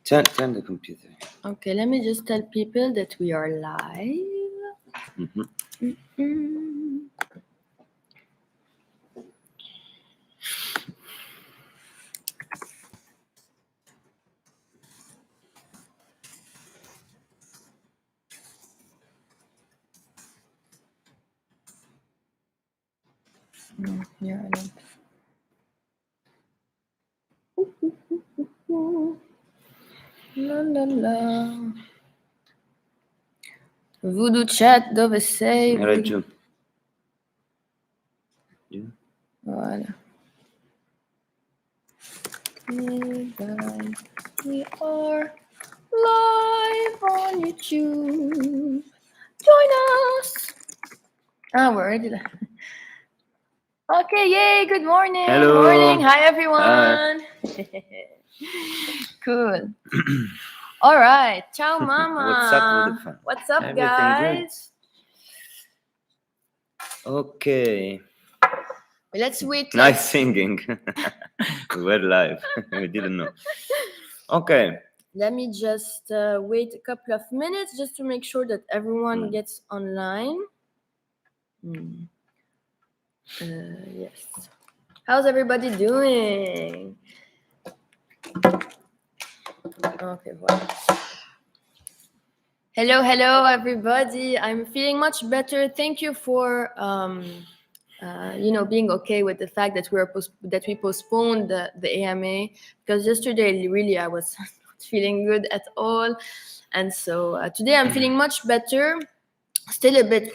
Turn the computer. Okay, let me just tell people that we are live. Yeah, I don't. La la la. Vudu chat dove sei? Era giù. Voilà. Hey guys, we are live on YouTube. Join us. We're already live. Okay, yay, good morning. Hello. Morning. Hi, everyone. Cool. All right. Ciao, Mama. What's up with the fun? What's up, Everything guys? good? Okay. Let's wait. Nice singing. We were live. We didn't know. Okay. Let me just wait a couple of minutes just to make sure that everyone gets online. Yes. How's everybody doing? Okay, well. Hello, everybody. I'm feeling much better. Thank you for being okay with the fact that we postponed the AMA, because yesterday really I was not feeling good at all, and so today I'm feeling much better. Still a bit,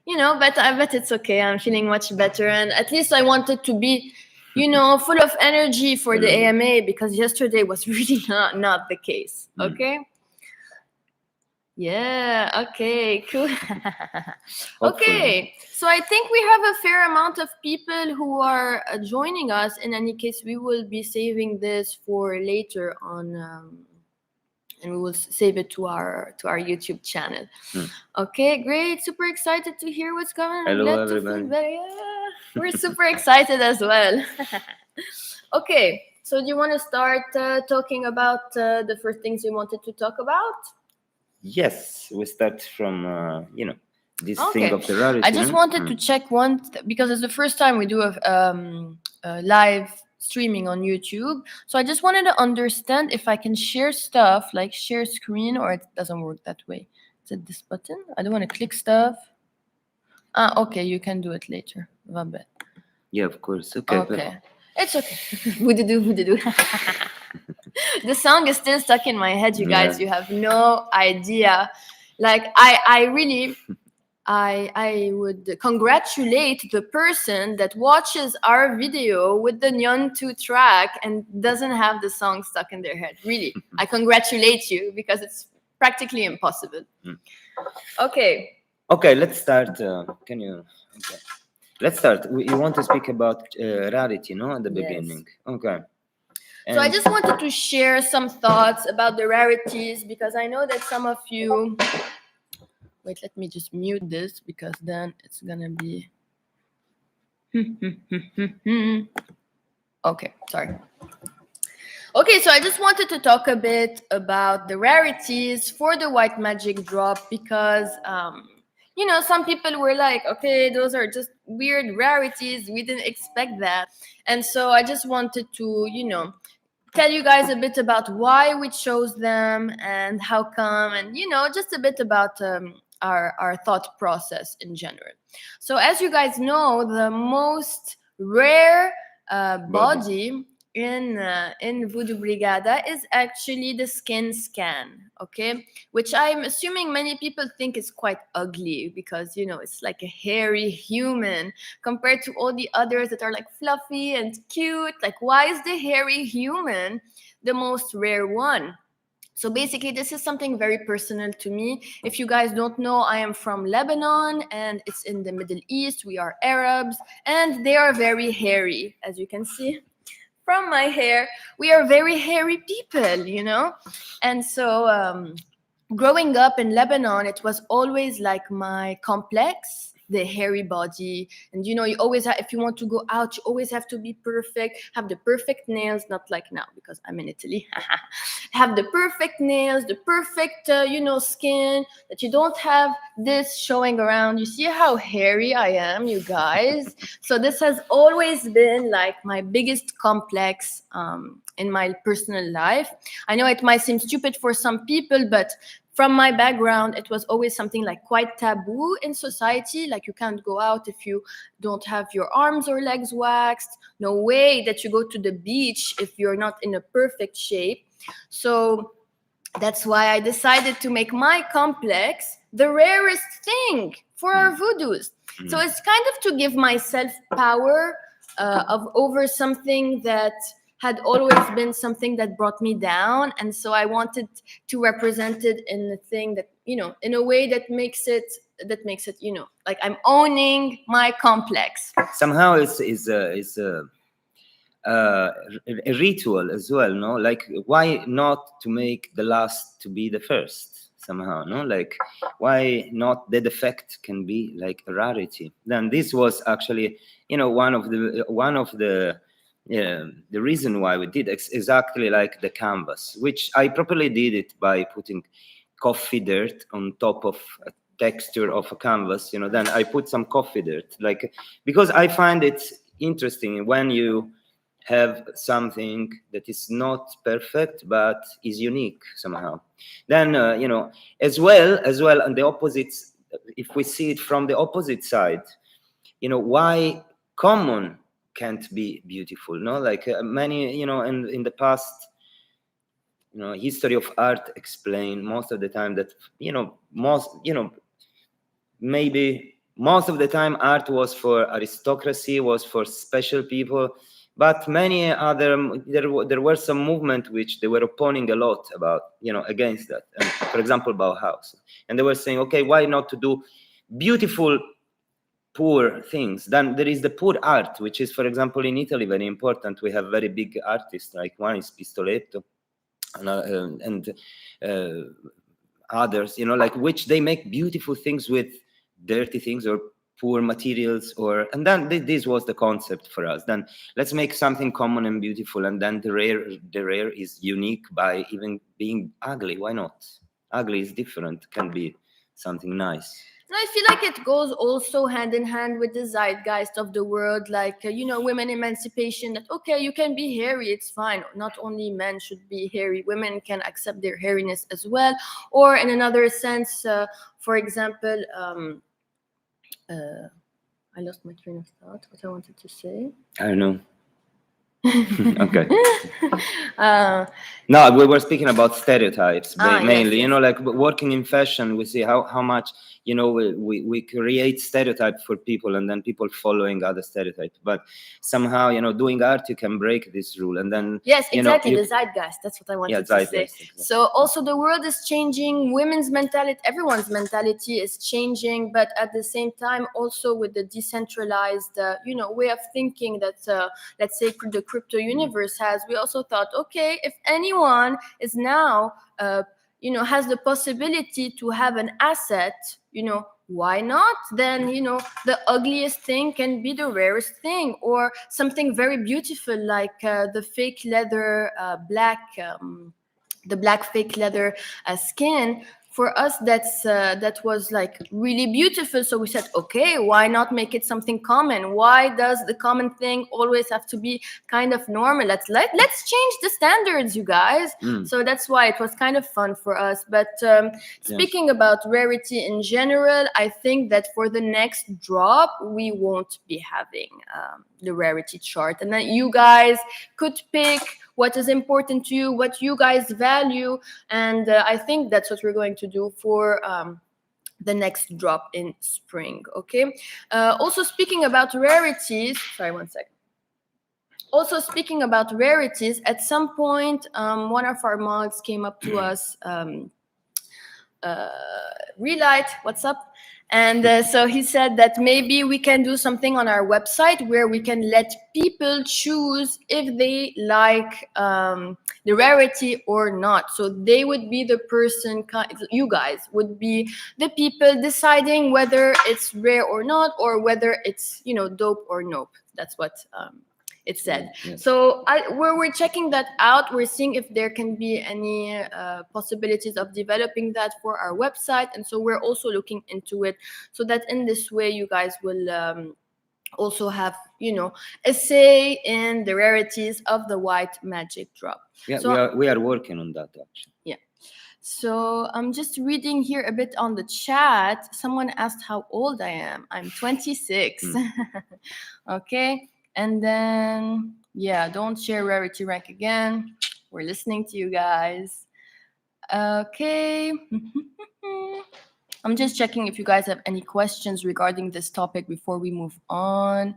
but I bet it's okay. I'm feeling much better, and at least I wanted to be, full of energy for the AMA, because yesterday was really not the case. Okay. Yeah, okay, cool. Okay, so I think we have a fair amount of people who are joining us. In any case, we will be saving this for later on, and we will save it to our YouTube channel. Okay, great. Super excited to hear what's going on. Hello, everybody. Yeah, we're super excited as well. Okay, so do you want to start talking about the first things you wanted to talk about? Yes, we start from this thing of the rarity. I just wanted to check one because it's the first time we do a live streaming on YouTube. So I just wanted to understand if I can share stuff, like share screen, or it doesn't work that way. Is it this button? I don't want to click stuff. Okay, you can do it later. Vabbè. Yeah, of course. Okay. But... It's okay. Vudu. The song is still stuck in my head, you guys. You have no idea. Like I really I would congratulate the person that watches our video with the Nyan 2 track and doesn't have the song stuck in their head. Really, I congratulate you, because it's practically impossible. Okay. Okay, let's start. Can you? Okay. Let's start. You want to speak about rarity, no? At the beginning. Okay. So I just wanted to share some thoughts about the rarities, because I know that some of you... Wait, let me just mute this, because then it's gonna be... Okay, sorry. Okay, so I just wanted to talk a bit about the rarities for the white magic drop, because some people were like, okay, those are just weird rarities, we didn't expect that. And so I just wanted to tell you guys a bit about why we chose them and how come, and just a bit about our thought process in general. So as you guys know, the most rare body in Vudu Brigada is actually the skin scan, okay? Which I'm assuming many people think is quite ugly, because it's like a hairy human compared to all the others that are like fluffy and cute. Like, why is the hairy human the most rare one? So basically, this is something very personal to me. If you guys don't know, I am from Lebanon, and it's in the Middle East. We are Arabs, and they are very hairy, as you can see from my hair. We are very hairy people, And so growing up in Lebanon, it was always like my complex the hairy body. And you know, you always have, if you want to go out, you always have to be perfect, have the perfect nails, not like now because I'm in Italy. Have the perfect nails, the perfect, you know, skin, that you don't have this showing around. You see how hairy I am, you guys? So this has always been like my biggest complex in my personal life. I know it might seem stupid for some people, but from my background, it was always something like quite taboo in society. Like you can't go out if you don't have your arms or legs waxed. No way that you go to the beach if you're not in a perfect shape. So that's why I decided to make my complex the rarest thing for our Vudus. So it's kind of to give myself power of over something that had always been something that brought me down. And so I wanted to represent it in a thing that, you know, in a way that makes it, you know, like I'm owning my complex. Somehow it's a ritual as well, no? Like, why not to make the last to be the first somehow, no? Like, why not the defect can be like a rarity? Then this was actually, you know, one of the reason why we did exactly like the canvas, which I properly did it by putting coffee dirt on top of a texture of a canvas, you know. Then I put some coffee dirt, like, because I find it interesting when you have something that is not perfect but is unique somehow. Then you know, as well on the opposites, if we see it from the opposite side, you know, why common can't be beautiful, no? Like many, you know, in the past, you know, history of art explain most of the time that, you know, maybe most of the time art was for aristocracy, was for special people, but many other, there were some movement which they were opposing a lot about, you know, against that. And for example, Bauhaus, and they were saying, okay, why not to do beautiful poor things? Then there is the poor art, which is, for example, in Italy very important. We have very big artists, like one is Pistoletto, and others, you know, like, which they make beautiful things with dirty things or poor materials, or, and then this was the concept for us. Then let's make something common and beautiful, and then the rare is unique by even being ugly. Why not? Ugly is different, can be something nice. And I feel like it goes also hand in hand with the zeitgeist of the world, like, you know, women emancipation, that, okay, you can be hairy, it's fine. Not only men should be hairy, women can accept their hairiness as well. Or in another sense, for example, I lost my train of thought, what I wanted to say. I don't know. Okay. No, we were speaking about stereotypes mainly. Yes. You know, like working in fashion, we see how much, you know, we create stereotypes for people, and then people following other stereotypes. But somehow, you know, doing art, you can break this rule, and then yes, exactly, the zeitgeist. That's what I wanted to say. Exactly. So also the world is changing, women's mentality, everyone's mentality is changing, but at the same time, also with the decentralized, you know, way of thinking that, let's say, the crypto universe has, we also thought, okay, if anyone is now, you know, has the possibility to have an asset, you know, why not? Then, you know, the ugliest thing can be the rarest thing, or something very beautiful like the fake leather, the black fake leather skin. For us, that was like really beautiful. So we said, okay, why not make it something common? Why does the common thing always have to be kind of normal? Let's change the standards, you guys. So that's why it was kind of fun for us. But speaking about rarity in general, I think that for the next drop, we won't be having the rarity chart, and that you guys could pick what is important to you, what you guys value. And I think that's what we're going to do for the next drop in spring, okay? Also speaking about rarities, sorry, one second. Also speaking about rarities, at some point, one of our mods came up to us, Relight, what's up? And so he said that maybe we can do something on our website where we can let people choose if they like the rarity or not. So they would be the person, you guys would be the people deciding whether it's rare or not, or whether it's, you know, dope or nope. That's what it said. Yes. So we're checking that out. We're seeing if there can be any possibilities of developing that for our website. And so we're also looking into it, so that in this way you guys will also have, you know, a say in the rarities of the white magic drop. Yeah, so, we are working on that actually. Yeah. So I'm just reading here a bit on the chat. Someone asked how old I am. I'm 26. Okay. And then, yeah, don't share rarity rank again. We're listening to you guys. Okay. I'm just checking if you guys have any questions regarding this topic before we move on.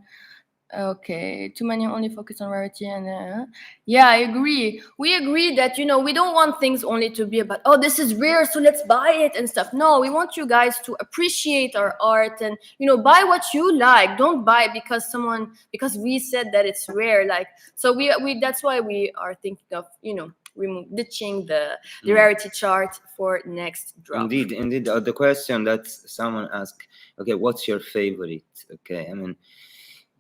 Okay, too many only focus on rarity and yeah, I agree. We agree that, you know, we don't want things only to be about, oh, this is rare, so let's buy it and stuff. No, we want you guys to appreciate our art and, you know, buy what you like. Don't buy because we said that it's rare. Like, so we that's why we are thinking of, you know, ditching the rarity chart for next drop. Indeed. The question that someone asked, okay, what's your favorite? Okay, I mean,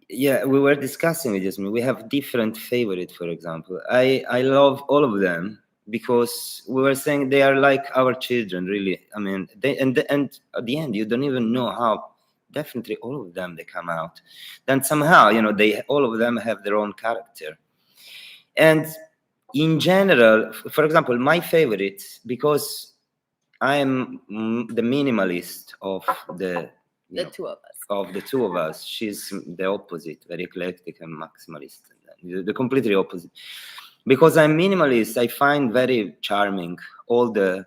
yeah, we were discussing with Yasmine. We have different favorites, for example. I love all of them because we were saying they are like our children, really. I mean, and at the end, you don't even know how. Definitely, all of them they come out. Then somehow, you know, all of them have their own character. And in general, for example, my favorite, because I am the minimalist of the two of us. Of the two of us, she's the opposite, very eclectic and maximalist. The completely opposite. Because I'm minimalist, I find very charming all the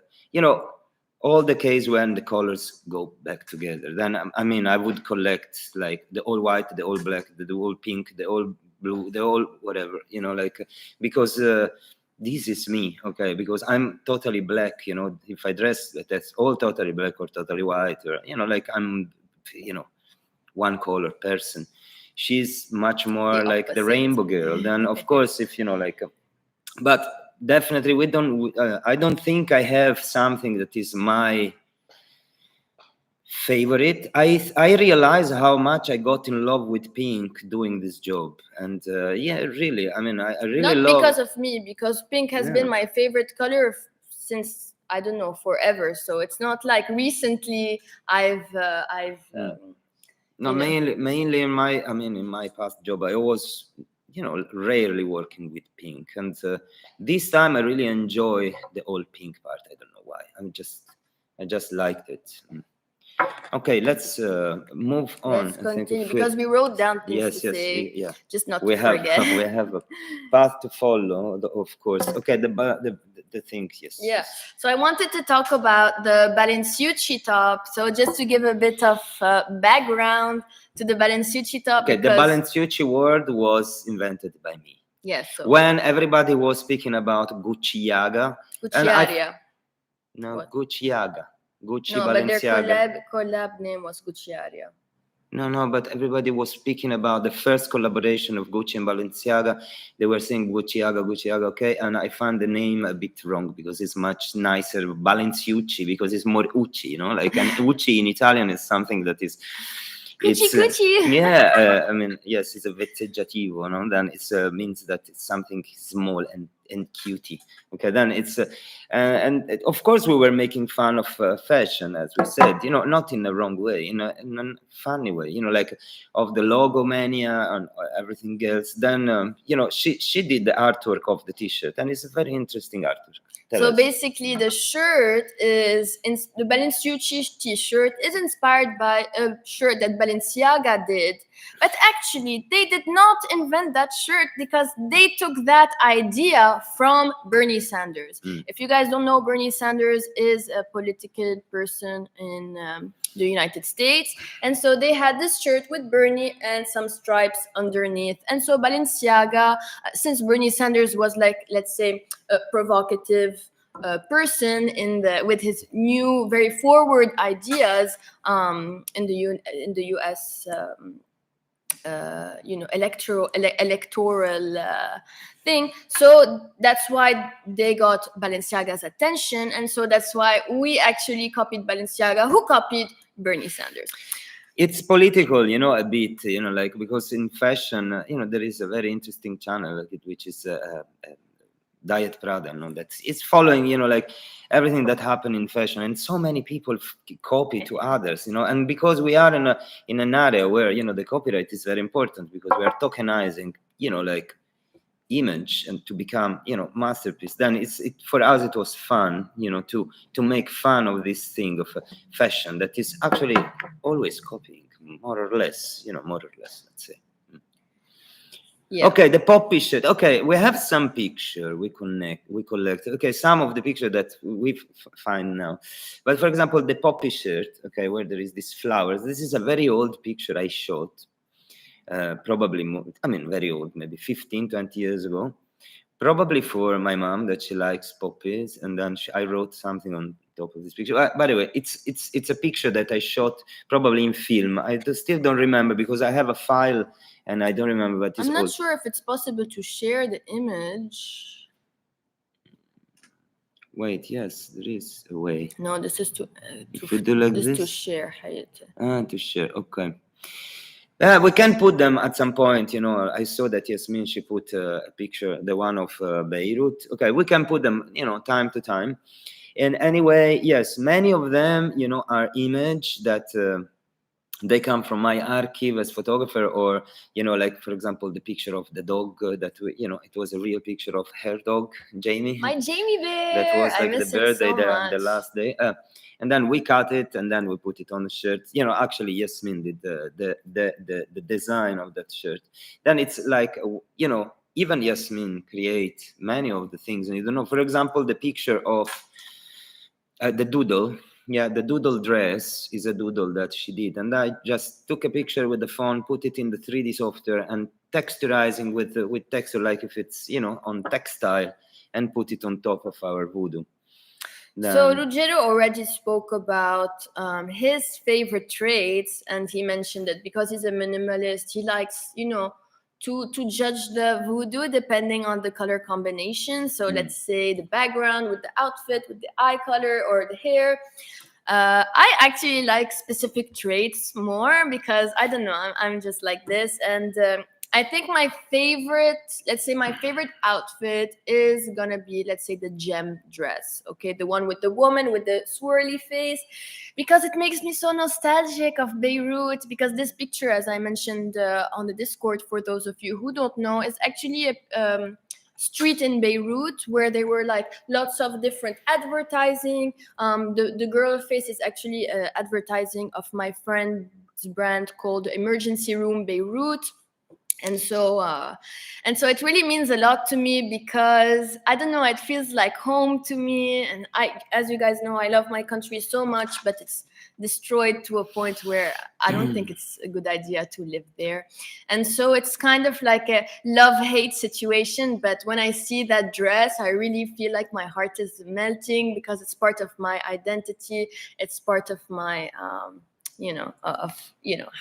case when the colors go back together. Then I mean, I would collect like the all white, the all black, the all pink, the all blue, the all whatever, you know, like, because this is me, okay, because I'm totally black, you know. If I dress, that's all totally black or totally white, or, you know, like I'm, you know, one color person. She's much more like the rainbow girl. Then of course, if, you know, like, but definitely we don't, I don't think I have something that is my favorite. I realize how much I got in love with pink doing this job, and yeah, really, I mean, I really not love, because of me, because pink has been my favorite color since, I don't know, forever. So it's not like recently I've no, mainly in my past job, I was, you know, rarely working with pink, and this time I really enjoy the all pink part. I don't know why. I just liked it. Okay, let's move on. Let's continue, because we wrote down things to say, just not to forget. We have a path to follow, of course. Okay, the thing, yes. Yeah. So I wanted to talk about the Balenciucci top. So just to give a bit of background to the Balenciucci top. Okay, the Balenciucci word was invented by me. Yes. So when everybody was speaking about Gucciaga. Gucciaria. Gucciaga. Gucci, no, Balenciaga. But their collab name was Gucciaria. No, but everybody was speaking about the first collaboration of Gucci and Balenciaga. They were saying Gucciaga, okay? And I found the name a bit wrong because it's much nicer, Balenciucci, because it's more Ucci, you know? Like, and Ucci in Italian is something that is... Gucci. Yeah, I mean, yes, it's a vezzeggiativo, no? Then it means that it's something small and cutie. Okay, then it's and of course we were making fun of fashion, as we said, you know, not in a wrong way, in a funny way, you know, like of the logo mania and everything else. Then you know, she did the artwork of the t-shirt, and it's a very interesting artwork. So basically, the shirt is the Balenciucci t-shirt is inspired by a shirt that Balenciaga did, but actually they did not invent that shirt because they took that idea from Bernie Sanders. If you guys don't know, Bernie Sanders is a political person in the United States, and so they had this shirt with Bernie and some stripes underneath. And so Balenciaga, since Bernie Sanders was like, let's say, a provocative person with his new, very forward ideas in the U.S. Electoral thing. So that's why they got Balenciaga's attention, and so that's why we actually copied Balenciaga, who copied Bernie Sanders. It's political, a bit, like, because in fashion, there is a very interesting channel, which is Diet Prada, that's it's following, like everything that happened in fashion, and so many people copy to others, and because we are in an area where the copyright is very important, because we are tokenizing, like image and to become masterpiece, then for us it was fun to make fun of this thing of fashion that is actually always copying more or less, let's say. Yeah. Okay, the poppy shirt. Okay, we have some picture we collect. Okay, some of the picture that we find now, but for example, the poppy shirt. Okay, where there is these flowers. This is a very old picture I shot. Probably more, very old, maybe 15-20 years ago, probably for my mom, that she likes poppies, and then I wrote something on top of this picture. By the way, it's a picture that I shot probably in film. I still don't remember because I have a file and I don't remember, but I'm not sure if it's possible to share the image. Wait, yes, there is a way. No, this is to if you do like this, to share. To share, okay. We can put them at some point, I saw that Yasmine, she put a picture, the one of Beirut. Okay, we can put them, time to time. And anyway, yes, many of them, are image that they come from my archive as photographer, or, like, for example, the picture of the dog that, it was a real picture of her dog, Jamie. My Jamie bear! That was like the birthday, so the last day. And then we cut it and then we put it on the shirt. Actually, Yasmine did the design of that shirt. Then it's like, even Yasmine create many of the things. And for example, the picture of the Doodle. Yeah, the Doodle dress is a doodle that she did. And I just took a picture with the phone, put it in the 3D software and texturizing with texture, like if it's, on textile, and put it on top of our Vudu. So Ruggero already spoke about his favorite traits, and he mentioned that because he's a minimalist, he likes, to judge the Vudu depending on the color combination. So let's say the background with the outfit, with the eye color or the hair. I actually like specific traits more because I don't know, I'm just like this, and I think my favorite outfit is gonna be, let's say, the gem dress. Okay, the one with the woman with the swirly face, because it makes me so nostalgic of Beirut. Because this picture, as I mentioned on the Discord, for those of you who don't know, is actually a street in Beirut where there were like lots of different advertising. The girl face is actually advertising of my friend's brand called Emergency Room Beirut. And so it really means a lot to me because I don't know, it feels like home to me. And as you guys know, I love my country so much, but it's destroyed to a point where I don't think it's a good idea to live there. And so it's kind of like a love-hate situation. But when I see that dress, I really feel like my heart is melting because it's part of my identity. It's part of my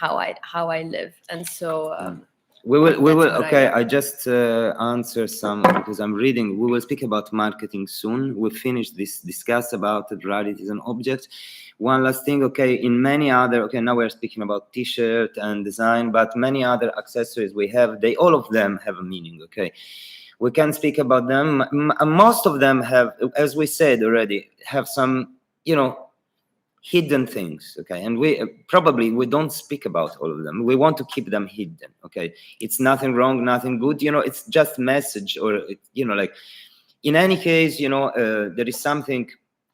how I live. And so we will okay, I just answer some because I'm reading. We will speak about marketing soon. We'll finish this discuss about the rarities and objects. One last thing, okay, in many other, okay, now we're speaking about t-shirt and design, but many other accessories we have, all of them have a meaning, okay? We can speak about them. Most of them have, as we said already, have some, hidden things, okay? And we don't speak about all of them. We want to keep them hidden, okay? It's nothing wrong, nothing good, it's just message, or like, in any case, there is something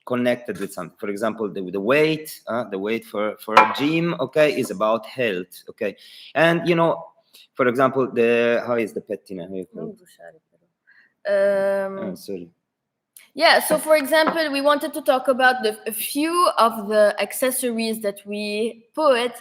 connected with something. For example, the weight for a gym, okay, is about health, okay? And for example, how is the pettina? Sorry. Yeah, so for example, we wanted to talk about a few of the accessories that we put,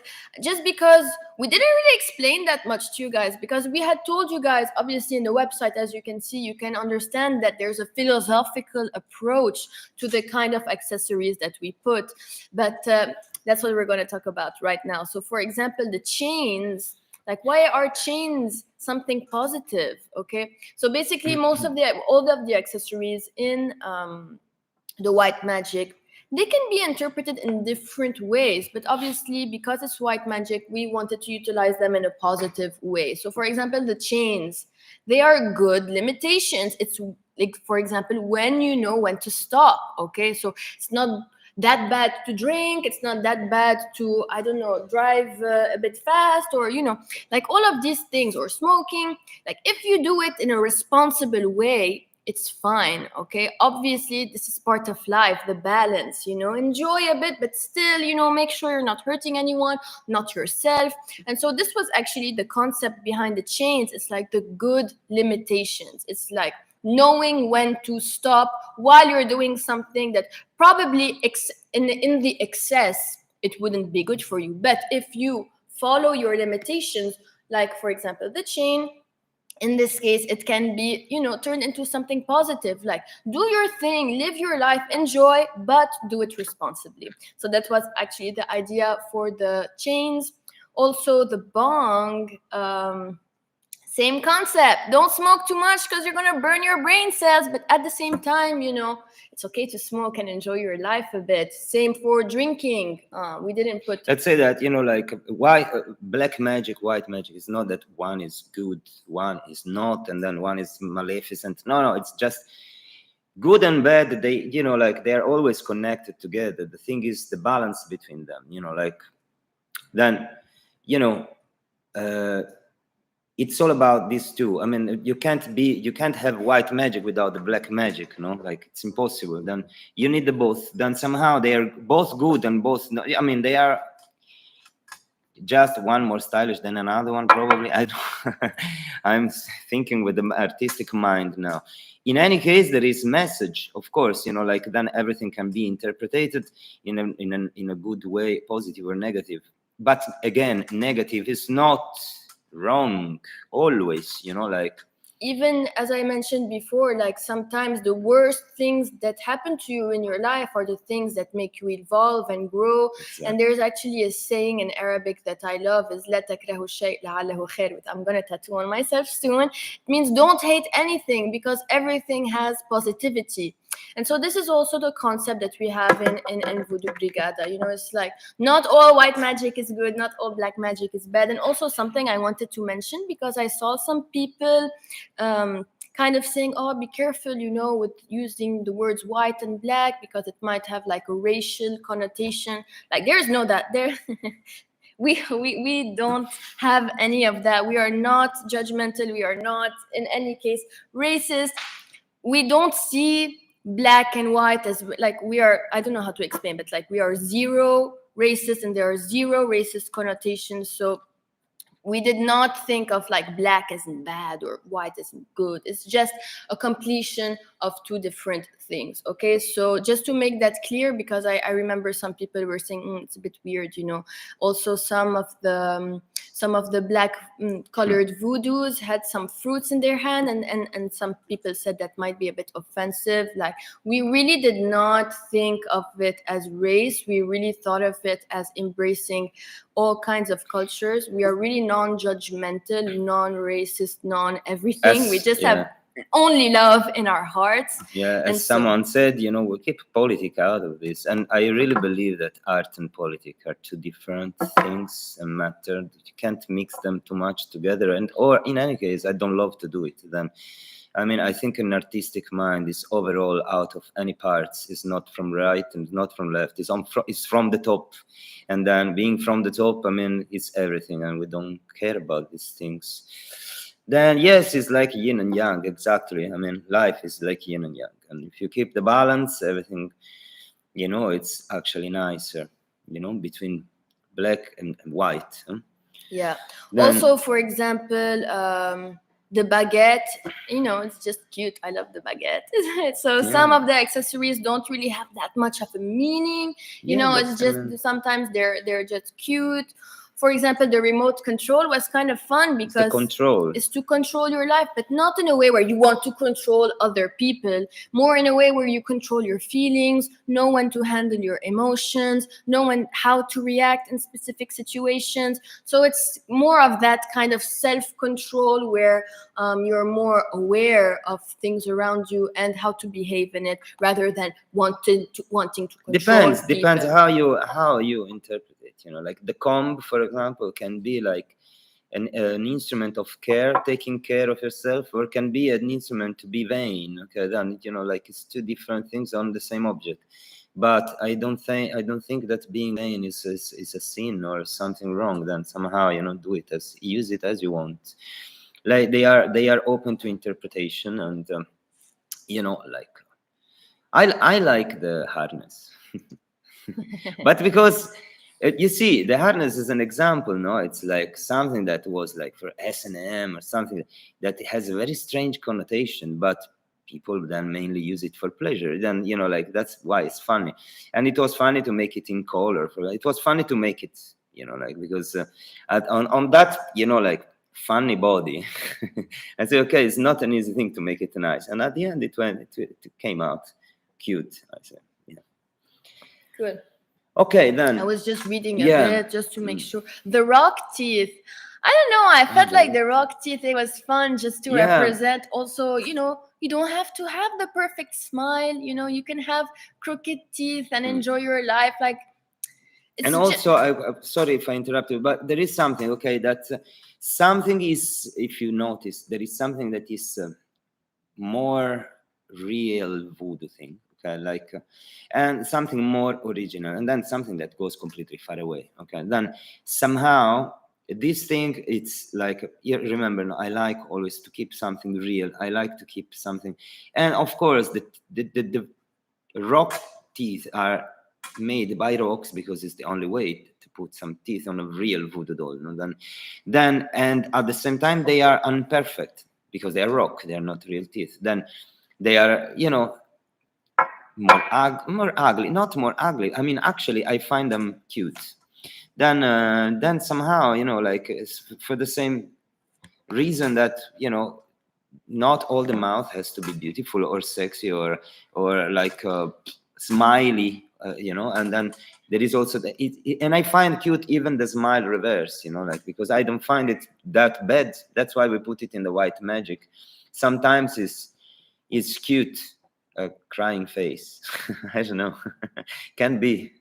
just because we didn't really explain that much to you guys, because we had told you guys, obviously in the website, as you can see, you can understand that there's a philosophical approach to the kind of accessories that we put. But that's what we're going to talk about right now. So for example, the chains. Like, why are chains something positive? Okay, so basically, all of the accessories in the white magic, they can be interpreted in different ways, but obviously, because it's white magic, we wanted to utilize them in a positive way. So for example, the chains, they are good limitations. It's like, for example, when you know when to stop. Okay, so it's not that bad to drink, it's not that bad to, I don't know, drive a bit fast, or like all of these things, or smoking. Like, if you do it in a responsible way, it's fine. Okay, obviously this is part of life, the balance, enjoy a bit, but still, make sure you're not hurting anyone, not yourself. And so this was actually the concept behind the chains. It's like the good limitations. It's like knowing when to stop while you're doing something that probably in the excess it wouldn't be good for you. But if you follow your limitations, like for example the chain, in this case it can be turned into something positive. Like, do your thing, live your life, enjoy, but do it responsibly. So that was actually the idea for the chains. Also the bong, same concept. Don't smoke too much because you're going to burn your brain cells. But at the same time, it's okay to smoke and enjoy your life a bit. Same for drinking. We didn't put... Let's say that, like, why black magic, white magic, is not that one is good, one is not, and then one is maleficent. No, it's just good and bad. They, like, they're always connected together. The thing is the balance between them, like, then, it's all about these two. I mean, you can't have white magic without the black magic, like, it's impossible. Then you need the both. Then somehow they are both good and both, I mean, they are just one more stylish than another one, probably. I'm thinking with the artistic mind now. In any case, there is message, of course, like, then everything can be interpreted in a good way, positive or negative. But again, negative is not wrong always, like, even as I mentioned before, like, sometimes the worst things that happen to you in your life are the things that make you evolve and grow. Exactly. And there's actually a saying in Arabic that I love, is "La takrahu shay' la'allahu khair," which I'm gonna tattoo on myself soon. It means don't hate anything, because everything has positivity. And so this is also the concept that we have in Vudu Brigada. It's like, not all white magic is good, not all black magic is bad. And also something I wanted to mention, because I saw some people kind of saying, oh, be careful, with using the words white and black, because it might have like a racial connotation. Like, there's no that there. We don't have any of that. We are not judgmental. We are not in any case racist. We don't see black and white as like, we are, I don't know how to explain, but like, we are zero racist and there are zero racist connotations. So we did not think of like black as bad or white as good. It's just a completion of two different things. Okay, so just to make that clear, because I remember some people were saying it's a bit weird, Also, some of the black colored voodoos had some fruits in their hand, and some people said that might be a bit offensive. Like, we really did not think of it as race. We really thought of it as embracing all kinds of cultures. We are really non-judgmental, non-racist, non-everything. We just have only love in our hearts. Yeah, as someone said, we keep politics out of this. And I really believe that art and politics are two different things and matter. You can't mix them too much together. Or in any case, I don't love to do it. Then, I mean, I think an artistic mind is overall out of any parts. It's not from right and not from left. It's from the top. And then being from the top, I mean, it's everything. And we don't care about these things. Then, yes, it's like yin and yang, exactly. I mean, life is like yin and yang. And if you keep the balance, everything, it's actually nicer, between black and white. Yeah. Then, also, for example, the baguette, you know, it's just cute. I love the baguette. So Yeah. some of the accessories don't really have that much of a meaning. You Yeah, know, but, it's just sometimes they're just cute. For example, the remote control was kind of fun it's the because control. it's to control your life, but not in a way where you want to control other people, more in a way where you control your feelings, know when to handle your emotions, know when how to react in specific situations. So it's more of that kind of self-control where you're more aware of things around you and how to behave in it, rather than wanting to control Depends people. how you interpret it. You know, like the comb, for example, can be like an instrument of care, taking care of yourself, or can be an instrument to be vain. Okay, then, you know, like it's two different things on the same object. But I don't think that being vain is a sin or something wrong. Then somehow, you know, use it as you want. Like they are open to interpretation, and you know, like I like the harness. But because you see, the harness is an example, no? It's like something that was like for S&M or something that has a very strange connotation, but people then mainly use it for pleasure. Then, you know, like that's why it's funny. And it was funny to make it in color. It was funny to make it, you know, like, because on that, you know, like funny body, I say, okay, it's not an easy thing to make it nice. And at the end, it came out cute, I say. Yeah. Good. Okay, then. I was just reading a Yeah. bit just to make sure. The rock teeth. I don't know. I felt the like rock the rock teeth, it was fun just to Yeah. represent also, you know, you don't have to have the perfect smile. You know, you can have crooked teeth and enjoy your life. Like, it's And also, I'm sorry if I interrupt you, but there is something, okay, that something is, if you notice, there is something that is more real voodoo thing, okay, like, and something more original, and then something that goes completely far away, okay. Then somehow this thing, it's like, you remember, I like always to keep something real. I like to keep something, and of course the rock teeth are made by rocks because it's the only way to put some teeth on a real voodoo doll. You know? Then and at the same time they are imperfect because they are rock. They are not real teeth. Then they are, you know, more ugly. Not more ugly. I mean, actually, I find them cute. Then somehow, you know, like for the same reason that, you know, not all the mouth has to be beautiful or sexy or like smiley, you know. And then there is also and I find cute even the smile reverse, you know, like, because I don't find it that bad. That's why we put it in the white magic. Sometimes it's cute, a crying face. I don't know. Can be.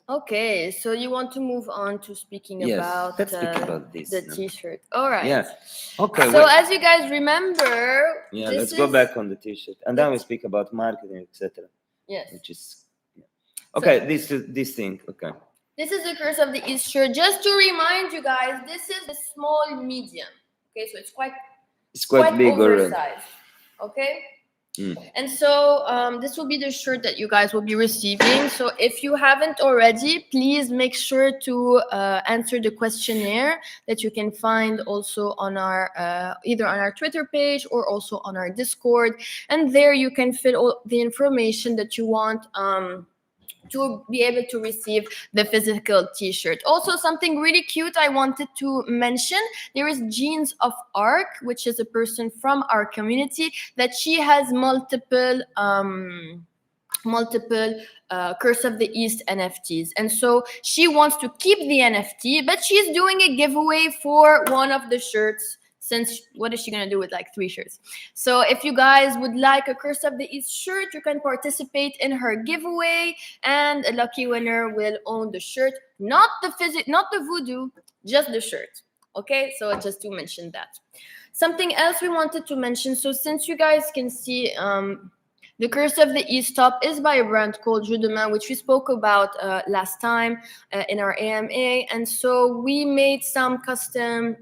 Okay, so you want to move on to speaking Yes, about, let's speak about this, the no? t-shirt. All right. Yeah. Okay. So as you guys remember, yeah, this let's go is- back on the t-shirt, and then we speak about marketing, etc. Yes. Which is okay. This thing. Okay. This is the Curse of the East shirt. Just to remind you guys, this is a small medium. Okay, so it's quite big oversized. already. Okay. And so this will be the shirt that you guys will be receiving. So if you haven't already, please make sure to answer the questionnaire that you can find also on our either on our Twitter page or also on our Discord. And there you can fill all the information that you want to be able to receive the physical t-shirt. Also, something really cute I wanted to mention, there is Jeans of Arc, which is a person from our community that she has multiple Curse of the East NFTs. And so she wants to keep the NFT, but she's doing a giveaway for one of the shirts. Since what is she gonna do with like 3 shirts? So if you guys would like a Curse of the East shirt, you can participate in her giveaway, and a lucky winner will own the shirt, not the voodoo, just the shirt. Okay, so just to mention that. Something else we wanted to mention. So since you guys can see, the Curse of the East top is by a brand called Vudu Mama, which we spoke about last time in our AMA, and so we made some custom.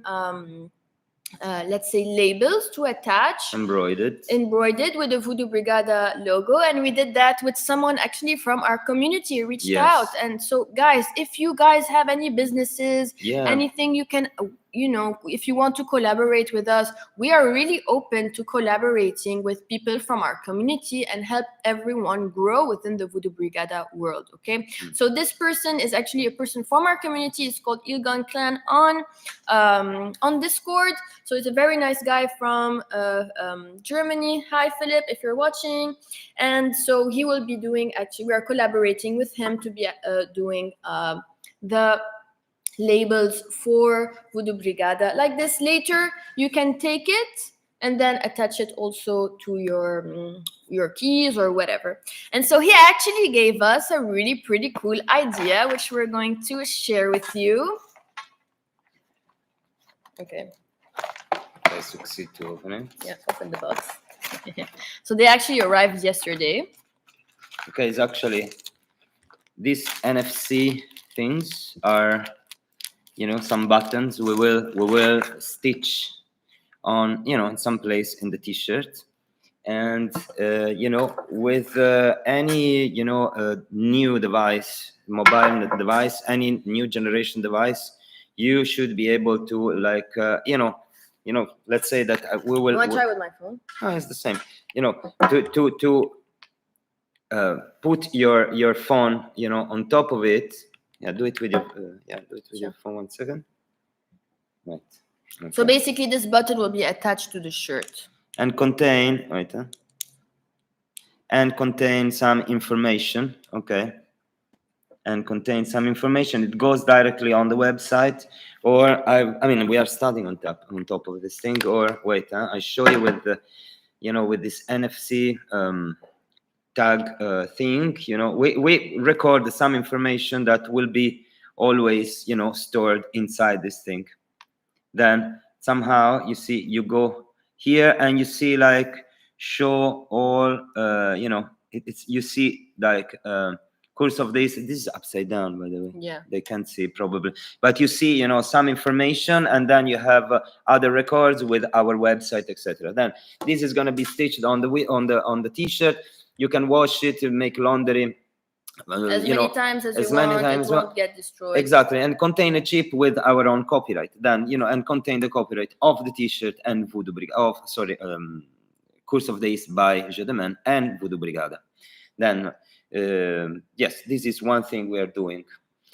Let's say labels to attach, embroidered with the Vudu Brigada logo, and we did that with someone actually from our community reached out. And so guys, if you guys have any businesses, anything, you can you know, if you want to collaborate with us, we are really open to collaborating with people from our community and help everyone grow within the Vudu Brigada world. Okay, so this person is actually a person from our community. It's called Ilgan Clan on Discord. So it's a very nice guy from Germany. Hi Philip, if you're watching. And so he will be doing, actually we are collaborating with him to be doing the labels for Vudu Brigada like this. Later you can take it and then attach it also to your keys or whatever. And so he actually gave us a really pretty cool idea, which we're going to share with you. Okay. I succeed to open it. Yeah, open the box. So they actually arrived yesterday. Okay, it's actually, these NFC things are, you know, some buttons we will stitch on, you know, in some place in the t-shirt. And you know, with any, you know, new device, mobile device, any new generation device, you should be able to, like, you know, let's say that we will. You want to try with my phone? Oh, it's the same. You know, to put your phone, you know, on top of it. Yeah, do it with your do it with your phone. 1 second. Right. Okay. So basically, this button will be attached to the shirt and contain and contain some information. Okay. And contain some information. It goes directly on the website, or I mean, we are starting on top of this thing. Or wait, I show you with the, you know, with this NFC tag thing. You know, we record some information that will be always, you know, stored inside this thing. Then somehow you see, you go here and you see like show all, you know, it's you see like course of this is upside down, by the way. Yeah, they can't see probably, but you see, you know, some information, and then you have other records with our website, etc. Then this is going to be stitched on the t-shirt. You can wash it, make laundry as many times as you many want. times, it won't get destroyed. Exactly. And contain a chip with our own copyright, then, you know, and contain the copyright of the t-shirt and Vudu Brigada, Course of Days by Je Demain and Vudu Brigada. Then yes, this is one thing we are doing.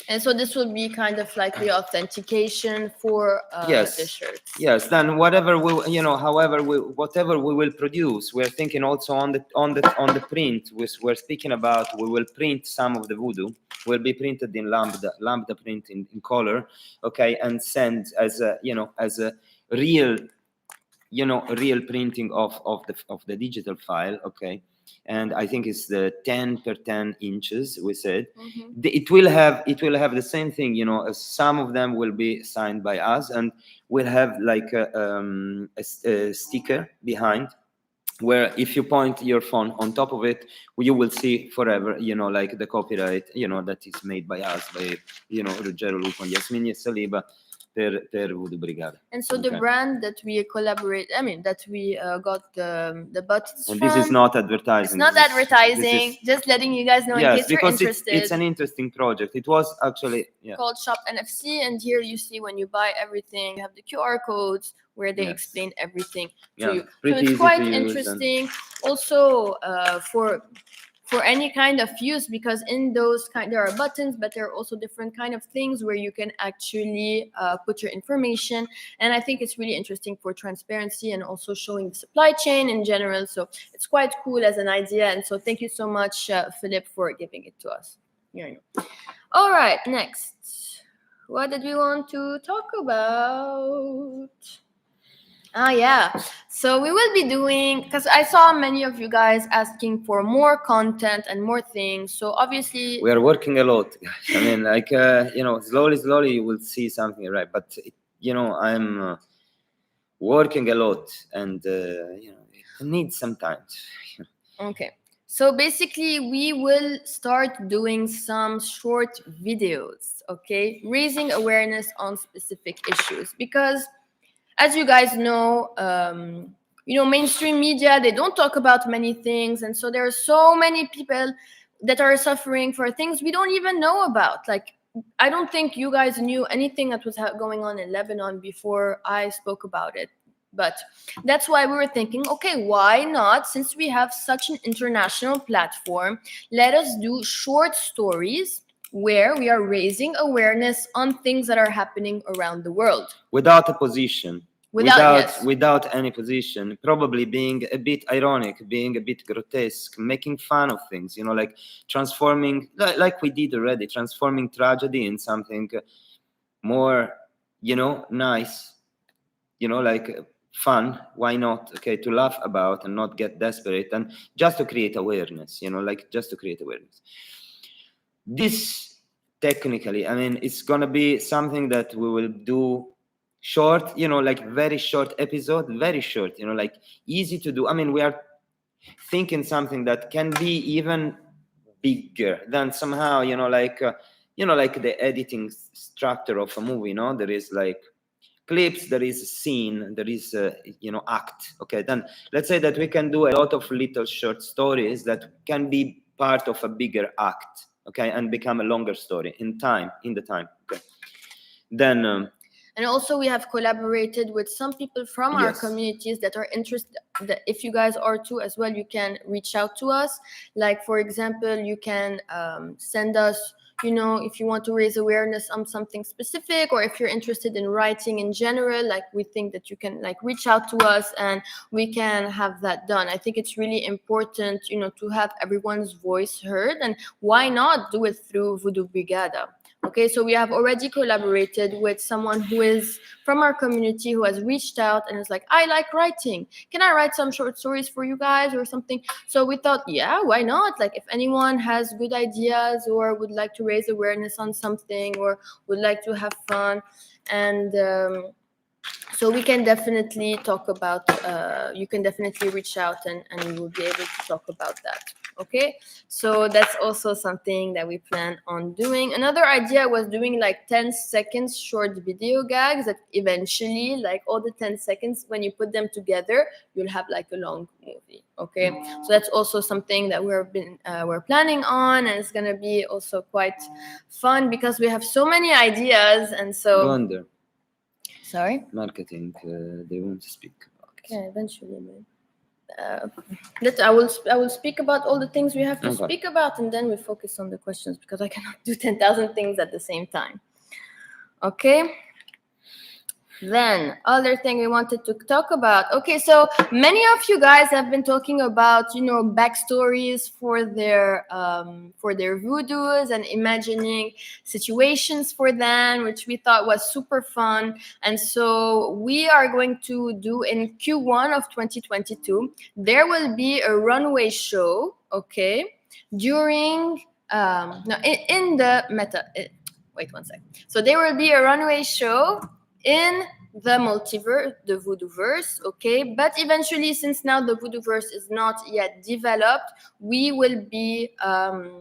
And so this will be kind of like the authentication for the shirts. Yes. Then whatever we, you know, whatever we will produce, we're thinking also on the print. We're speaking about, we will print some of the Vudu. Will be printed in lambda print in color, okay, and send as a, you know, as a real, you know, real printing of the digital file, okay. And I think it's the 10 per 10 inches. We said it will have the same thing, you know. Some of them will be signed by us, and we'll have like a sticker behind, where if you point your phone on top of it, you will see forever, you know, like the copyright, you know, that is made by us, by, you know, Ruggero and Yasmine Saliba. Per Vudu Brigada. And so the brand that we collaborate, I mean, that we got the buttons and from. This is not advertising. It's not advertising. Just letting you guys know, in case you're interested. It's an interesting project. It was actually called Shop NFC, and here you see when you buy everything, you have the QR codes where they explain everything to you. So it's quite interesting. Also, for any kind of use, because in those there are buttons, but there are also different kind of things where you can actually put your information. And I think it's really interesting for transparency and also showing the supply chain in general. So it's quite cool as an idea. And so thank you so much, Philip, for giving it to us. All right, next. What did we want to talk about? Yeah, so we will be doing, because I saw many of you guys asking for more content and more things. So obviously we are working a lot. I mean, like, you know, slowly you will see something, right? But you know, I'm working a lot, and you know, it needs some time. Okay, so basically we will start doing some short videos, okay, raising awareness on specific issues, because as you guys know, you know, mainstream media, they don't talk about many things. And so there are so many people that are suffering for things we don't even know about. Like, I don't think you guys knew anything that was going on in Lebanon before I spoke about it. But that's why we were thinking, okay, why not? Since we have such an international platform, let us do short stories where we are raising awareness on things that are happening around the world. Without a position. Yes. Without any position, probably being a bit ironic, being a bit grotesque, making fun of things, you know, like transforming, like we did already, transforming tragedy in something more, you know, nice, you know, like fun. Why not? Okay, to laugh about and not get desperate, and just to create awareness, you know, like just to create awareness. This technically, I mean, it's gonna be something that we will do short, you know, like very short episode, very short, you know, like easy to do. I mean, we are thinking something that can be even bigger than somehow, you know, like the editing structure of a movie, no? There is like clips, there is a scene, there is you know, act. Okay, then let's say that we can do a lot of little short stories that can be part of a bigger act, okay, and become a longer story in the time. Okay, then and also we have collaborated with some people from our Yes. communities that are interested. That if you guys are too as well, you can reach out to us. Like, for example, you can send us, you know, if you want to raise awareness on something specific, or if you're interested in writing in general, like we think that you can like reach out to us and we can have that done. I think it's really important, you know, to have everyone's voice heard, and why not do it through Vudu Brigada? Okay, so we have already collaborated with someone who is from our community who has reached out and is like, I like writing. Can I write some short stories for you guys or something? So we thought, yeah, why not? Like, if anyone has good ideas or would like to raise awareness on something or would like to have fun, and so we can definitely talk about, you can definitely reach out and we will be able to talk about that. Okay, so that's also something that we plan on doing. Another idea was doing like 10 seconds short video gags that eventually, like all the 10 seconds, when you put them together, you'll have like a long movie. Okay, so that's also something that we're planning on, and it's gonna be also quite fun because we have so many ideas. And so Wonder. Sorry? Marketing, they want to speak about. Yeah, eventually, man. I will speak about all the things we have to Okay. speak about, and then we focus on the questions because I cannot do 10,000 things at the same time. Okay. Then other thing we wanted to talk about. Okay, so many of you guys have been talking about, you know, backstories for their Vudus and imagining situations for them, which we thought was super fun. And so we are going to do in Q1 of 2022. There will be a runway show. Okay, during in the meta. Wait one second. So there will be a runway show in the multiverse, the Vuduverse, okay? But eventually, since now the Vuduverse is not yet developed, we will be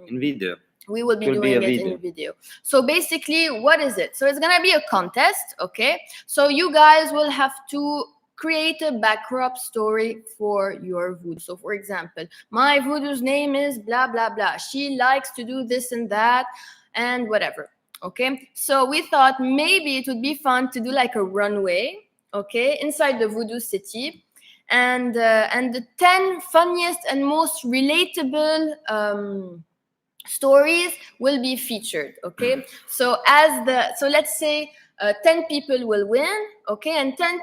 in video. We will be doing it in video. So basically, what is it? So it's gonna be a contest, okay? So you guys will have to create a backdrop story for your Vudu. So for example, my Vudu's name is blah, blah, blah. She likes to do this and that and whatever. Okay, so we thought maybe it would be fun to do like a runway, okay, inside the Vudu city, and the 10 funniest and most relatable stories will be featured. Okay, so let's say 10 people will win, okay, and 10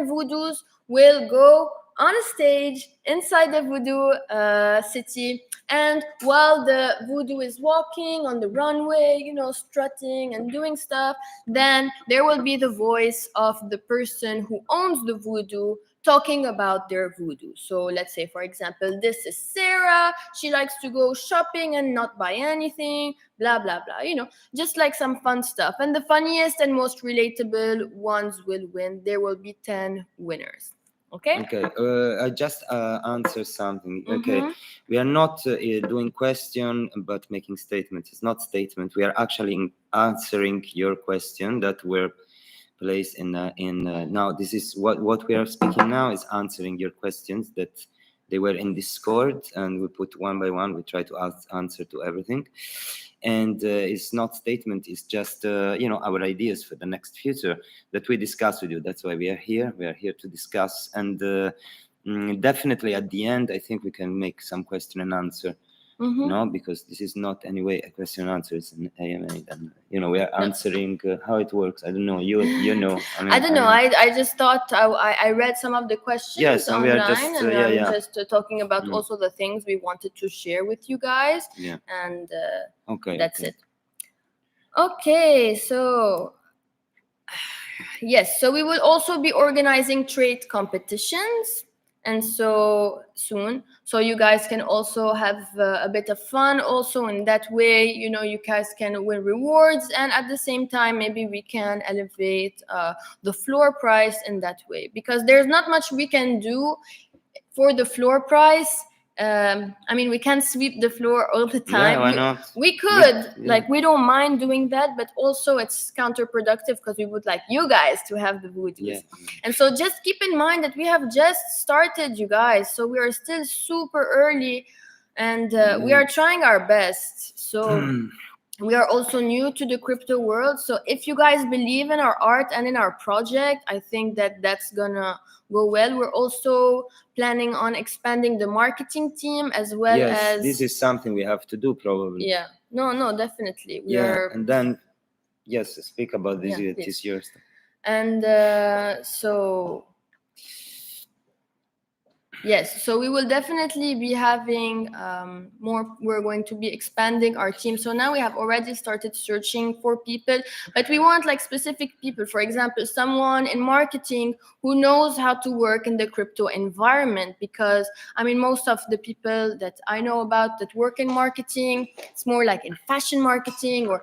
Vudus will go on a stage inside the Vudu city, and while the Vudu is walking on the runway, you know, strutting and doing stuff, then there will be the voice of the person who owns the Vudu talking about their Vudu. So let's say, for example, this is Sarah. She likes to go shopping and not buy anything, blah, blah, blah. You know, just like some fun stuff. And the funniest and most relatable ones will win. There will be 10 winners. Okay. I just answer something. Okay, we are not doing question but making statements. It's not statement. We are actually answering your question that were placed in now. This is what we are speaking now is answering your questions that They were in Discord, and we put one by one. We try to answer to everything. And it's not statement, it's just our ideas for the next future that we discuss with you. That's why we are here to discuss. And definitely at the end, I think we can make some question and answer, because this is not anyway a question and answer, it's an AMA. Then we are answering how it works. I don't know, you know. I don't know. I just thought I read some of the questions online, we are just, and I'm just talking about also the things we wanted to share with you guys. And that's it. Okay, so yes, so we will also be organizing trade competitions, and so soon, so you guys can also have a bit of fun also in that way. You guys can win rewards, and at the same time maybe we can elevate the floor price in that way, because there's not much we can do for the floor price. We can't sweep the floor all the time. Why not? We could, we don't mind doing that, but also it's counterproductive because we would like you guys to have the Vuduz. And so just keep in mind that we have just started, you guys. So we are still super early, and we are trying our best. So we are also new to the crypto world. So if you guys believe in our art and in our project, I think that that's gonna go well. We're also planning on expanding the marketing team as well as... this is something we have to do probably. No, definitely. And then, speak about this. It is yours. And so... Yes, so we will definitely be having more. We're going to be expanding our team. So now we have already started searching for people, but we want specific people. For example, someone in marketing who knows how to work in the crypto environment, because most of the people that I know about that work in marketing, it's more like in fashion marketing or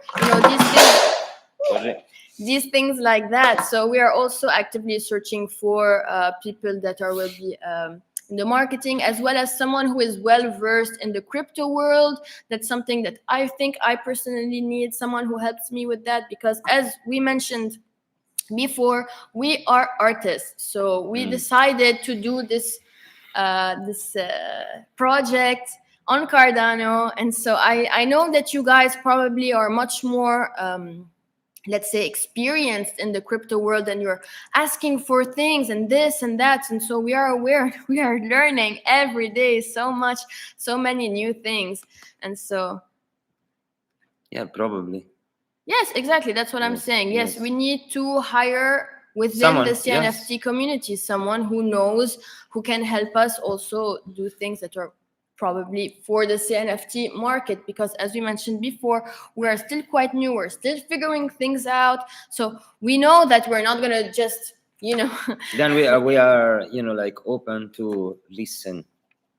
these things like that. So we are also actively searching for people that will be in the marketing, as well as someone who is well versed in the crypto world. That's something that I think I personally need, someone who helps me with that, because as we mentioned before, we are artists. So we decided to do this project on Cardano, and so I know that you guys probably are much more let's say experienced in the crypto world, and you're asking for things and this and that, and so we are aware, we are learning every day so much, so many new things. And so probably yes, exactly, that's what I'm saying. Yes, we need to hire within the CNFT community someone who knows, who can help us also do things that are probably for the CNFT market, because as we mentioned before, we are still quite new, we're still figuring things out. So we know that we're not gonna just then we are open to listen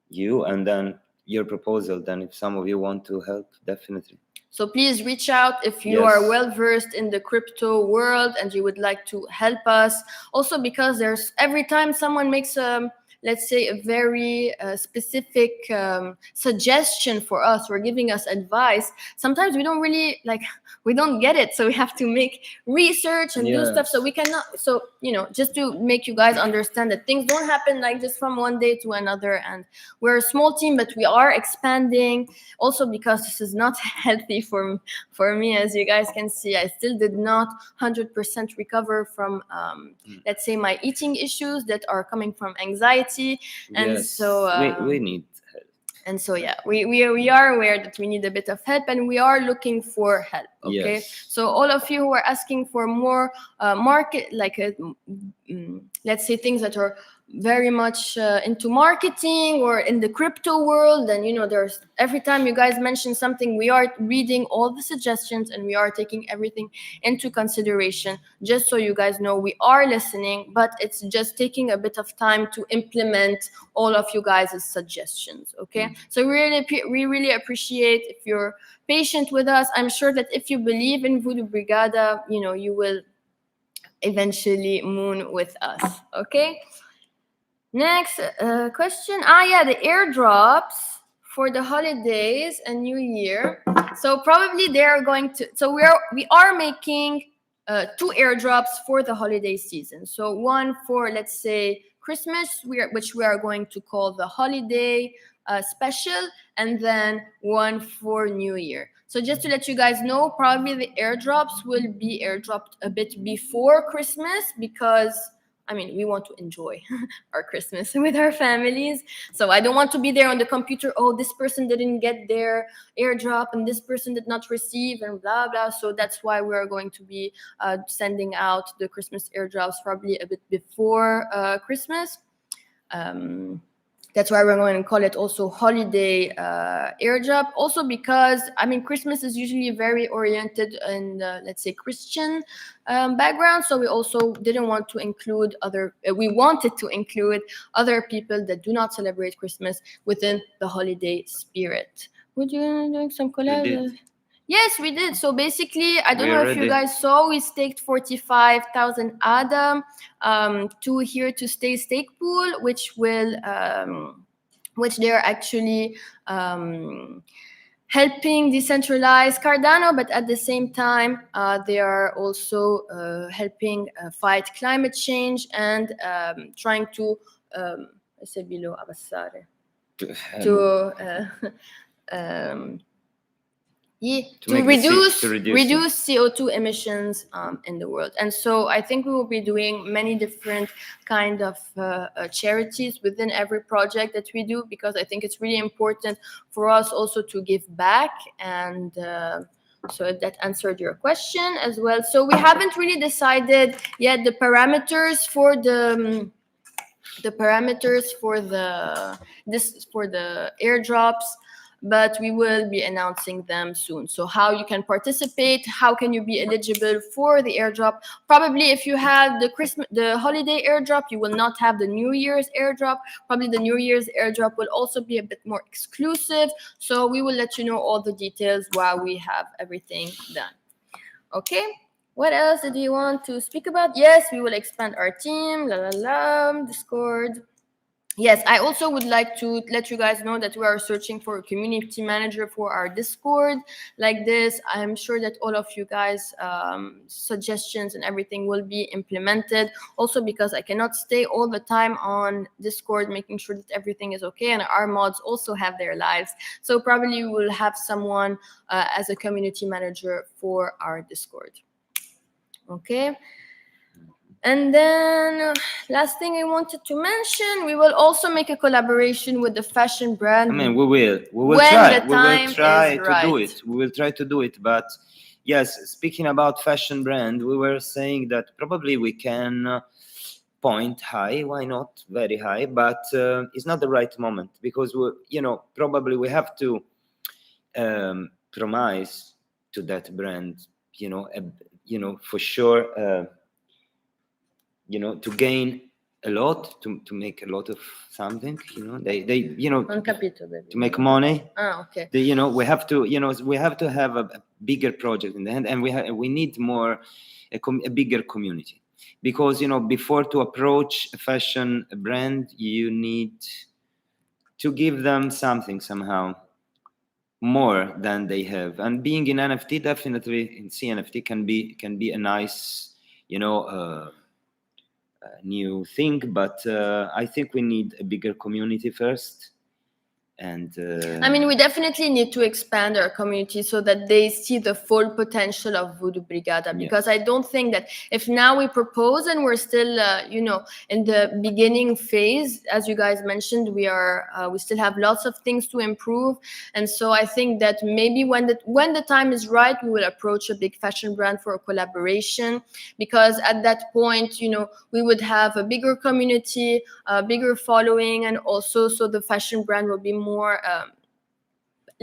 you, and then your proposal. Then if some of you want to help, definitely. So please reach out if you are well versed in the crypto world and you would like to help us. Also, because there's every time someone makes let's say a very specific suggestion for us, or giving us advice, sometimes we don't really we don't get it, so we have to make research and do stuff. So we cannot, so just to make you guys understand that things don't happen just from one day to another, and we're a small team, but we are expanding. Also because this is not healthy for me, as you guys can see, I still did not 100% recover from let's say my eating issues that are coming from anxiety. And so we need help. And so we are aware that we need a bit of help, and we are looking for help. Okay, so all of you who are asking for more market, let's say things that are very much into marketing or in the crypto world, and there's every time you guys mention something, we are reading all the suggestions and we are taking everything into consideration, just so you guys know we are listening, but it's just taking a bit of time to implement all of you guys' suggestions. Okay, so we really appreciate if you're patient with us. I'm sure that if you believe in Vudu Brigada, you will eventually moon with us. Okay, next question. The airdrops for the holidays and New Year. So probably they are going to, so we are making 2 airdrops for the holiday season. So one for, let's say, Christmas, which we are going to call the holiday special, and then one for New Year. So just to let you guys know, probably the airdrops will be airdropped a bit before Christmas because, I mean, we want to enjoy our Christmas with our families. So I don't want to be there on the computer, oh, this person didn't get their airdrop and this person did not receive and blah, blah. So that's why we're going to be sending out the Christmas airdrops probably a bit before Christmas. That's why we're going to call it also holiday airdrop. Also because, I mean, Christmas is usually very oriented in, let's say, Christian background. So we also didn't want to include we wanted to include other people that do not celebrate Christmas within the holiday spirit. Would you do some collab? Yes, we did. So basically, I don't know if you guys saw, we staked 45,000 ADA to Here to Stay stake pool, which they're actually helping decentralize Cardano, but at the same time, they are also helping fight climate change and trying to reduce CO2 emissions in the world. And so I think we will be doing many different kind of charities within every project that we do, because I think it's really important for us also to give back. And so that answered your question as well. So we haven't really decided yet the parameters for the airdrops, but we will be announcing them soon. So how you can participate, how can you be eligible for the airdrop? Probably if you have the holiday airdrop, you will not have the New Year's airdrop. Probably the New Year's airdrop will also be a bit more exclusive. So we will let you know all the details while we have everything done. Okay. What else did you want to speak about? Yes, we will expand our team. Discord. Yes, I also would like to let you guys know that we are searching for a community manager for our Discord like this. I'm sure that all of you guys' suggestions and everything will be implemented. Also because I cannot stay all the time on Discord making sure that everything is okay, and our mods also have their lives. So probably we will have someone as a community manager for our Discord. Okay. And then last thing I wanted to mention, we will also make a collaboration with the fashion brand. I mean, we will try to do it. We will try to do it. But yes, speaking about fashion brand, we were saying that probably we can point high. Why not very high? But it's not the right moment, because probably we have to promise to that brand, for sure. To gain a lot, to make a lot of something, they to make money. Okay. We have to have a bigger project in the end, and we need more a bigger community, because before to approach a fashion brand, you need to give them something somehow more than they have. And being in NFT, definitely in CNFT can be a nice new thing, but I think we need a bigger community first. And I mean, we definitely need to expand our community so that they see the full potential of Vudu Brigada, because I don't think that if now we propose and we're still in the beginning phase, as you guys mentioned, we still have lots of things to improve. And so I think that maybe when the time is right, we will approach a big fashion brand for a collaboration, because at that point, we would have a bigger community, a bigger following, and also so the fashion brand will be more,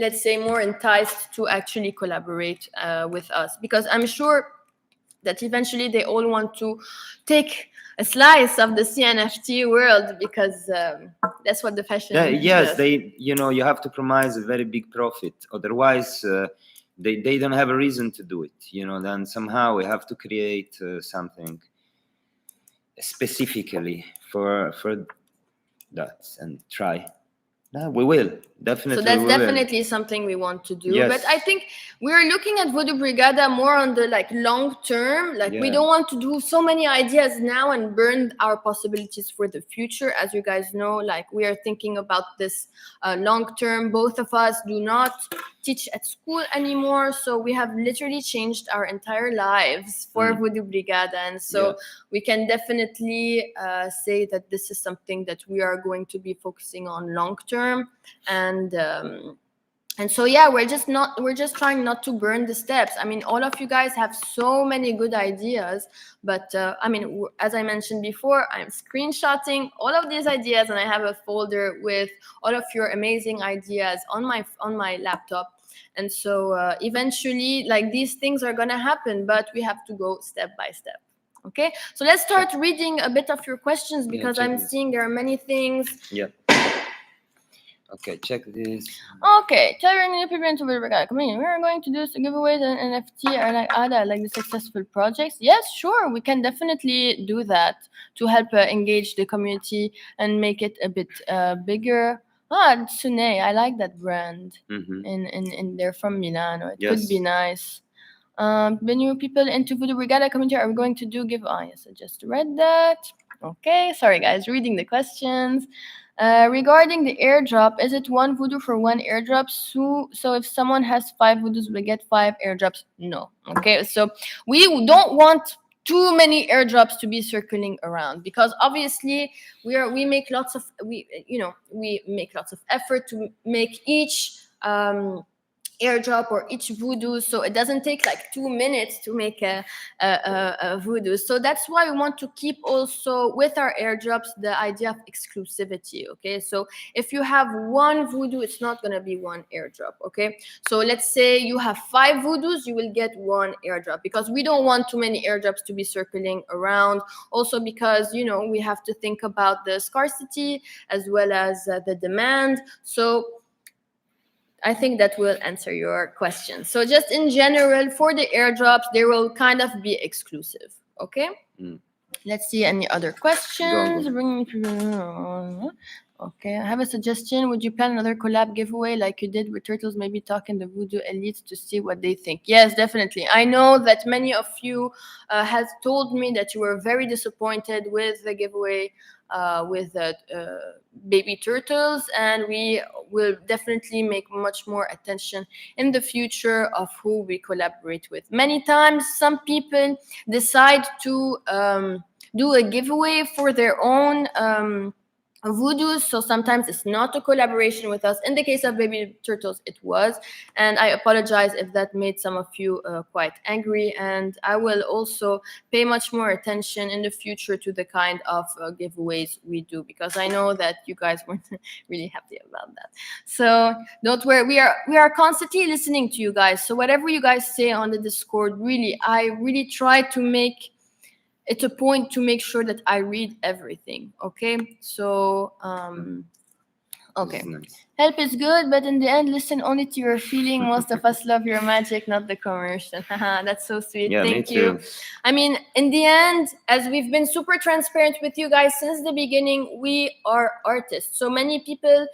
let's say, more enticed to actually collaborate with us, because I'm sure that eventually they all want to take a slice of the CNFT world, because that's what the fashion does. You have to promise a very big profit, otherwise they don't have a reason to do it. Then somehow we have to create something specifically for that and try. Yeah, we will definitely. So that's we will. definitely something we want to do. Yes. But I think we're looking at Vudu Brigada more on the like long term. Like we don't want to do so many ideas now and burn our possibilities for the future. As you guys know, like we are thinking about this long term. Both of us do not teach at school anymore, so we have literally changed our entire lives for Vudu Brigada, and so we can definitely say that this is something that we are going to be focusing on long term. And so yeah, we're just trying not to burn the steps. I mean, all of you guys have so many good ideas, but I mean, as I mentioned before, I'm screenshotting all of these ideas, and I have a folder with all of your amazing ideas on my laptop. And so eventually, like, these things are gonna happen, but we have to go step by step. Okay, so let's start reading a bit of your questions, because I'm seeing there are many things. Yeah. Okay, check this. Okay, telling new people into Vudu Brigada community. We are going to do giveaways and NFT or like ADA, like the successful projects. Yes, sure, we can definitely do that to help engage the community and make it a bit bigger. Sune, I like that brand. In they're from Milano. It could be nice. The new people into Vudu Brigada community are we going to do give? Yes, I just read that. Okay, sorry guys, reading the questions. Regarding the airdrop, is it one Vudu for one airdrop? So if someone has 5 Vudus, we get 5 airdrops? No. Okay, so we don't want too many airdrops to be circling around, because obviously we make lots of effort to make each airdrop or each Vudu, so it doesn't take like 2 minutes to make a Vudu. So that's why we want to keep also with our airdrops the idea of exclusivity. Okay, so if you have one Vudu, it's not going to be one airdrop. Okay, so let's say you have 5 Vudus, you will get 1 airdrop, because we don't want too many airdrops to be circling around. Also because, you know, we have to think about the scarcity as well as the demand. So I think that will answer your question. So just in general, for the airdrops, they will kind of be exclusive. Okay? Let's see any other questions. Okay, I have a suggestion. Would you plan another collab giveaway like you did with Turtles? Maybe talk in the Vudu elites to see what they think. Yes, definitely. I know that many of you has told me that you were very disappointed with the giveaway with baby turtles, and we will definitely make much more attention in the future of who we collaborate with. Many times some people decide to do a giveaway for their own Vudus, so sometimes it's not a collaboration with us. In the case of baby turtles, it was, and I apologize if that made some of you quite angry, and I will also pay much more attention in the future to the kind of giveaways we do, because I know that you guys weren't really happy about that. So don't worry, we are constantly listening to you guys, so whatever you guys say on the Discord, really, I really try to make it's a point to make sure that I read everything. Okay, so okay, help is good, but in the end, listen only to your feeling. Most of us love your magic, not the commercial. That's so sweet. Yeah, thank you. I mean, in the end, as we've been super transparent with you guys since the beginning, we are artists. So many people,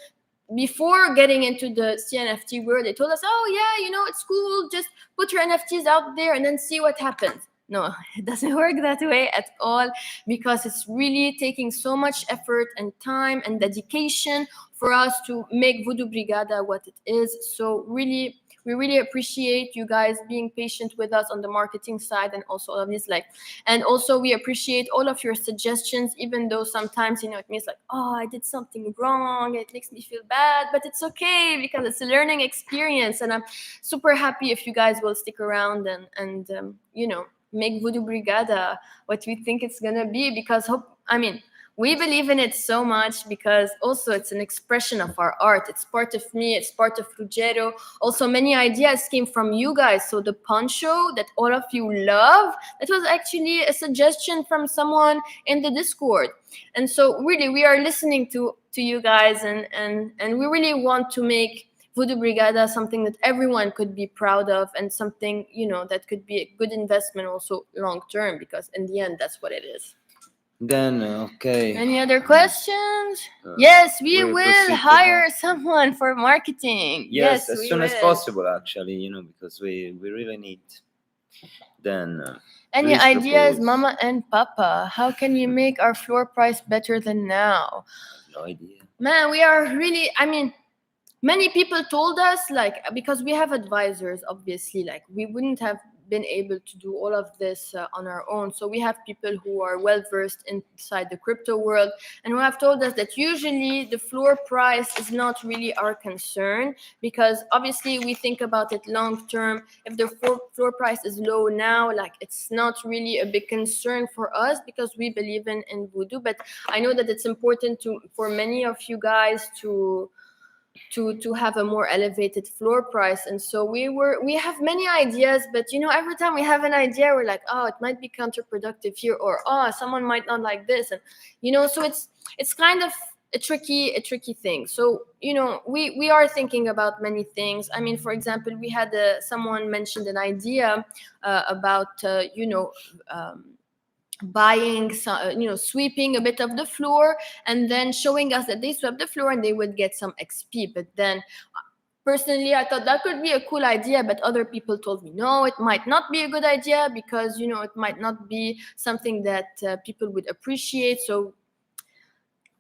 before getting into the CNFT world, they told us, oh yeah, you know, it's cool, just put your NFTs out there and then see what happens. No, it doesn't work that way at all, because it's really taking so much effort and time and dedication for us to make Vudu Brigada what it is. So really, we really appreciate you guys being patient with us on the marketing side, and also all of this, like, and also we appreciate all of your suggestions, even though sometimes, you know, it means like, oh, I did something wrong, it makes me feel bad, but it's okay, because it's a learning experience, and I'm super happy if you guys will stick around and you know, make Vudu Brigada what we think it's gonna be, because we believe in it so much, because also it's an expression of our art. It's part of me, it's part of Ruggero. Also, many ideas came from you guys. So the poncho that all of you love, that was actually a suggestion from someone in the Discord. And so really, we are listening to you guys, and we really want to make Vudu Brigada something that everyone could be proud of, and something, you know, that could be a good investment also long term, because in the end, that's what it is. Then okay. Any other questions? Yes, we we'll will proceed to hire someone for marketing. Yes, as we soon as will. possible, actually, you know, because we really need. Then Any please ideas, propose. Mama and Papa? How can we make our floor price better than now? No idea. Man, we are really, I mean, many people told us, like, because we have advisors, obviously, like, we wouldn't have been able to do all of this on our own. So we have people who are well versed inside the crypto world and who have told us that usually the floor price is not really our concern, because obviously we think about it long term. If the floor price is low now, like, it's not really a big concern for us because we believe in Vudu. But I know that it's important for many of you guys to have a more elevated floor price. And so we have many ideas, but you know, every time we have an idea, we're like, oh, it might be counterproductive here, or oh, someone might not like this. And you know, so it's kind of a tricky thing. So you know, we are thinking about many things. I mean, for example, we had someone mentioned an idea about buying some, sweeping a bit of the floor and then showing us that they swept the floor and they would get some XP. But then personally, I thought that could be a cool idea, but other people told me no, it might not be a good idea because it might not be something that people would appreciate. So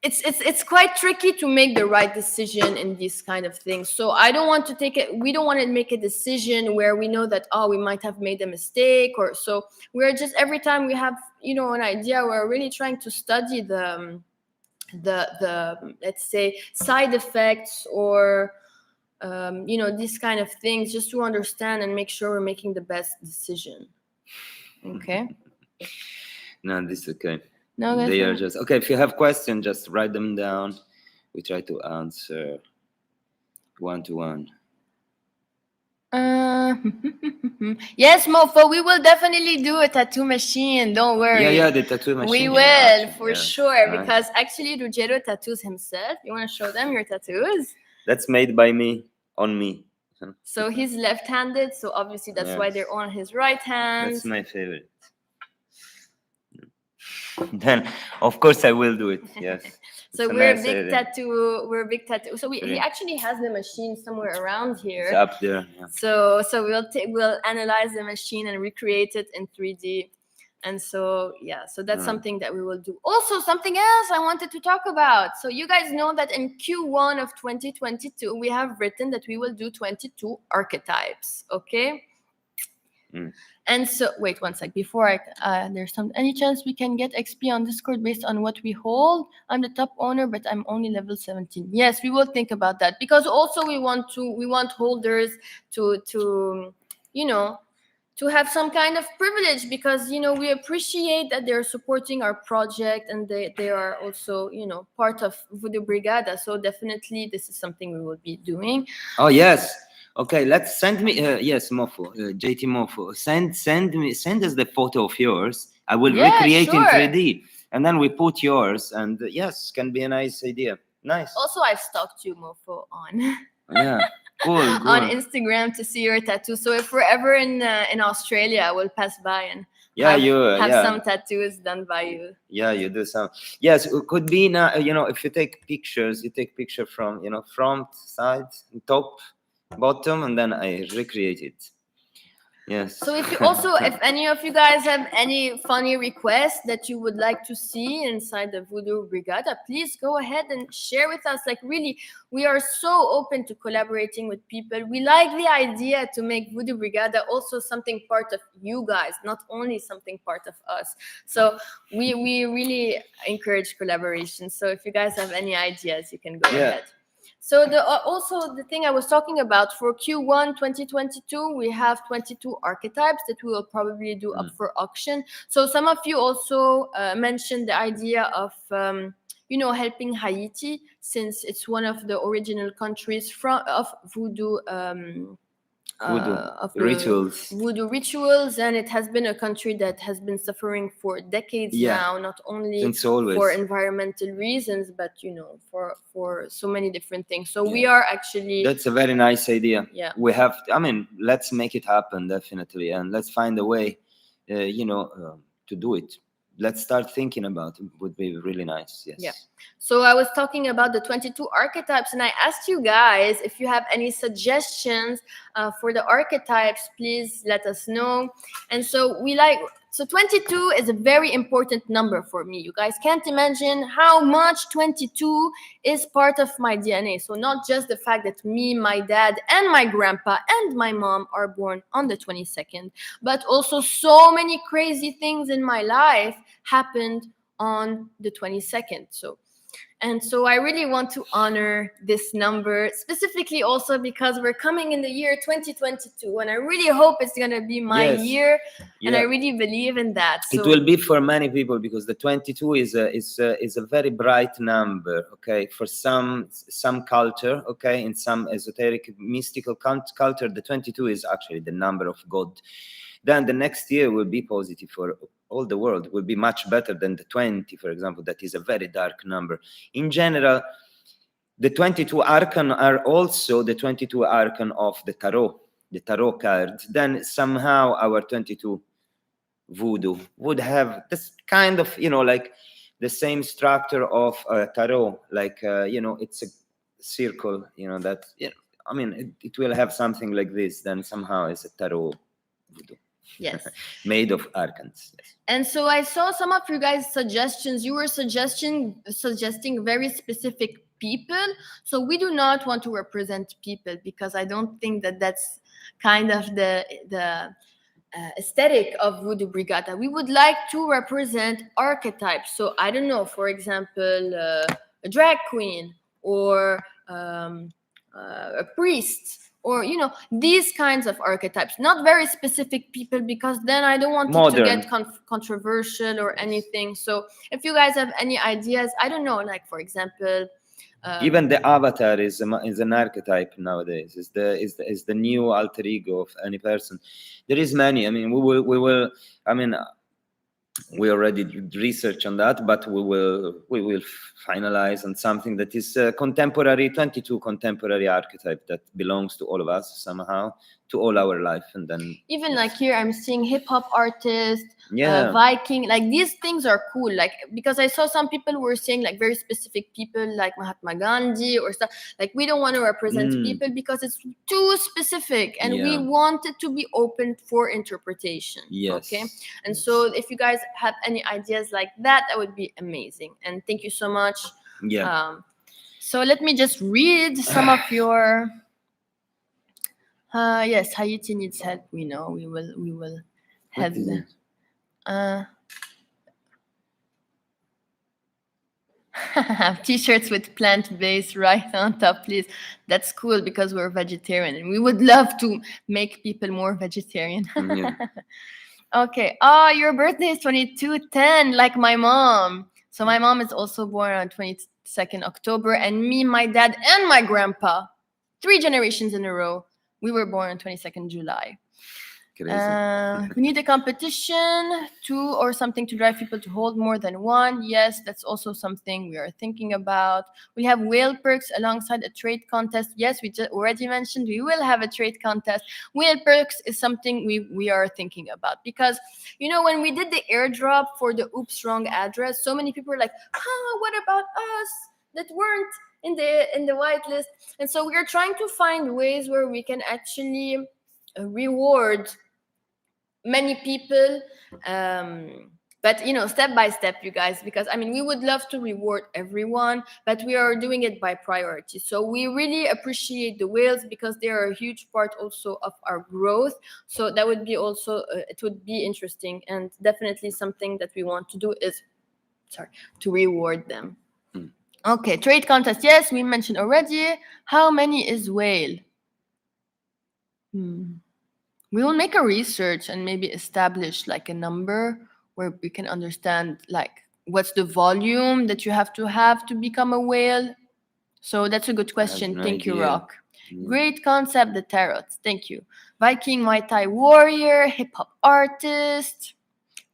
it's quite tricky to make the right decision in these kind of things. So I don't want to we don't want to make a decision where we know that, oh, we might have made a mistake, or so we're just, every time we have an idea, we're really trying to study the let's say side effects, or these kind of things, just to understand and make sure we're making the best decision. Okay. No, this is okay. No, they are just okay. If you have questions, just write them down. We try to answer one to one. Yes, Mofo, we will definitely do a tattoo machine. Don't worry. Yeah, the tattoo machine. We will, for sure. Nice. Because actually, Ruggero tattoos himself. You want to show them your tattoos? That's made by me, on me. So he's left-handed, so obviously that's why they're on his right hand. That's my favorite. Then, of course, I will do it. Yes. So we're a big tattoo. We're a big tattoo. So he actually has the machine somewhere around here. It's up there. Yeah. So we'll analyze the machine and recreate it in 3D. And so so that's something that we will do. Also, something else I wanted to talk about. So you guys know that in Q1 of 2022, we have written that we will do 22 archetypes. Okay. And so, wait one sec. Before there's any chance we can get XP on Discord based on what we hold? I'm the top owner, but I'm only level 17. Yes, we will think about that, because also we want holders to have some kind of privilege, because we appreciate that they're supporting our project and they are also part of Vudu Brigada. So definitely this is something we will be doing. Oh yes. Okay, let's send me yes, Mofo, JT Mofo. Send us the photo of yours. I will recreate in 3D, and then we put yours, and yes, can be a nice idea. Nice. Also, I've stalked you, Mofo, on cool. on Instagram to see your tattoo. So if we're ever in Australia, I will pass by and have some tattoos done by you. Yeah, you do some. Yes, it could be now. If you take pictures, you take picture from front, side, top, bottom, and then I recreate it. Yes. So if any of you guys have any funny requests that you would like to see inside the Vudu Brigada, please go ahead and share with us. Like, really, we are so open to collaborating with people. We like the idea to make Vudu Brigada also something part of you guys, not only something part of us. So we really encourage collaboration. So if you guys have any ideas, you can go ahead. So also the thing I was talking about for Q1 2022, we have 22 archetypes that we will probably do up for auction. So some of you also mentioned the idea of helping Haiti, since it's one of the original countries of Vudu. Vudu rituals, and it has been a country that has been suffering for decades now, not only for environmental reasons, but for so many different things. So we are actually, that's a very nice idea. We have, let's make it happen, definitely, and let's find a way to do it. let's start thinking about it. Would be really nice. Yes. Yeah. So I was talking about the 22 archetypes, and I asked you guys if you have any suggestions for the archetypes. Please let us know. And so 22 is a very important number for me. You guys can't imagine how much 22 is part of my DNA. So not just the fact that me, my dad, and my grandpa and my mom are born on the 22nd, but also so many crazy things in my life happened on the 22nd. So I really want to honor this number, specifically also because we're coming in the year 2022, and I really hope it's going to be my year, and I really believe in that. So it will be for many people, because the 22 is a very bright number, okay? For some culture, okay, in some esoteric mystical culture, the 22 is actually the number of God. Then the next year will be positive for all the world, will be much better than the 20, for example, that is a very dark number. In general, the 22 arcana are also the 22 arcana of the tarot card. Then somehow our 22 voodoo would have this kind of, like the same structure of tarot, like, it's a circle, that, I mean, it will have something like this. Then somehow it's a tarot voodoo. Yes. Made of arcans. Yes. And so I saw some of you guys' suggestions. You were suggesting very specific people. So we do not want to represent people, because I don't think that that's kind of the aesthetic of Vudu Brigada. We would like to represent archetypes. So I don't know, for example, a drag queen, or a priest, or these kinds of archetypes, not very specific people, because then I don't want it to get controversial or anything. So if you guys have any ideas, I don't know, like for example, even the avatar is an archetype nowadays. Is the new alter ego of any person. There is many. I mean, we will. I mean, we already research on that, but we will finalize on something that is contemporary, 22 contemporary archetype that belongs to all of us somehow, to all our life. And then even like here I'm seeing hip-hop artist, Viking, like these things are cool, like, because I saw some people were saying like very specific people like Mahatma Gandhi or stuff. Like, we don't want to represent people because it's too specific, and we want it to be open for interpretation. Okay. And so if you guys have any ideas like that, that would be amazing. And thank you so much. So let me just read some of your yes, Hayati needs help. We know. We will help them. T-shirts with plant-based right on top, please. That's cool, because we're vegetarian and we would love to make people more vegetarian. Okay. Your birthday is 22/10, like my mom. So my mom is also born on 22nd October, and me, my dad, and my grandpa, 3 generations in a row, we were born on 22nd July. We need a competition or something to drive people to hold more than one. Yes, that's also something we are thinking about. We have whale perks alongside a trade contest. Yes, we just already mentioned we will have a trade contest. Whale perks is something we are thinking about, because when we did the airdrop for the oops wrong address, so many people were like, what about us that weren't in the whitelist? And so we are trying to find ways where we can actually reward many people, but step by step, you guys, because we would love to reward everyone, but we are doing it by priority. So we really appreciate the whales, because they are a huge part also of our growth. So that would be also it would be interesting, and definitely something that we want to do is to reward them. Okay, trade contest. Yes, we mentioned already. How many is whale? We will make a research and maybe establish like a number where we can understand like what's the volume that you have to become a whale. So that's a good question. Thank you, Rock. Great concept, the tarot. Thank you. Viking, Muay Thai warrior, hip hop artist,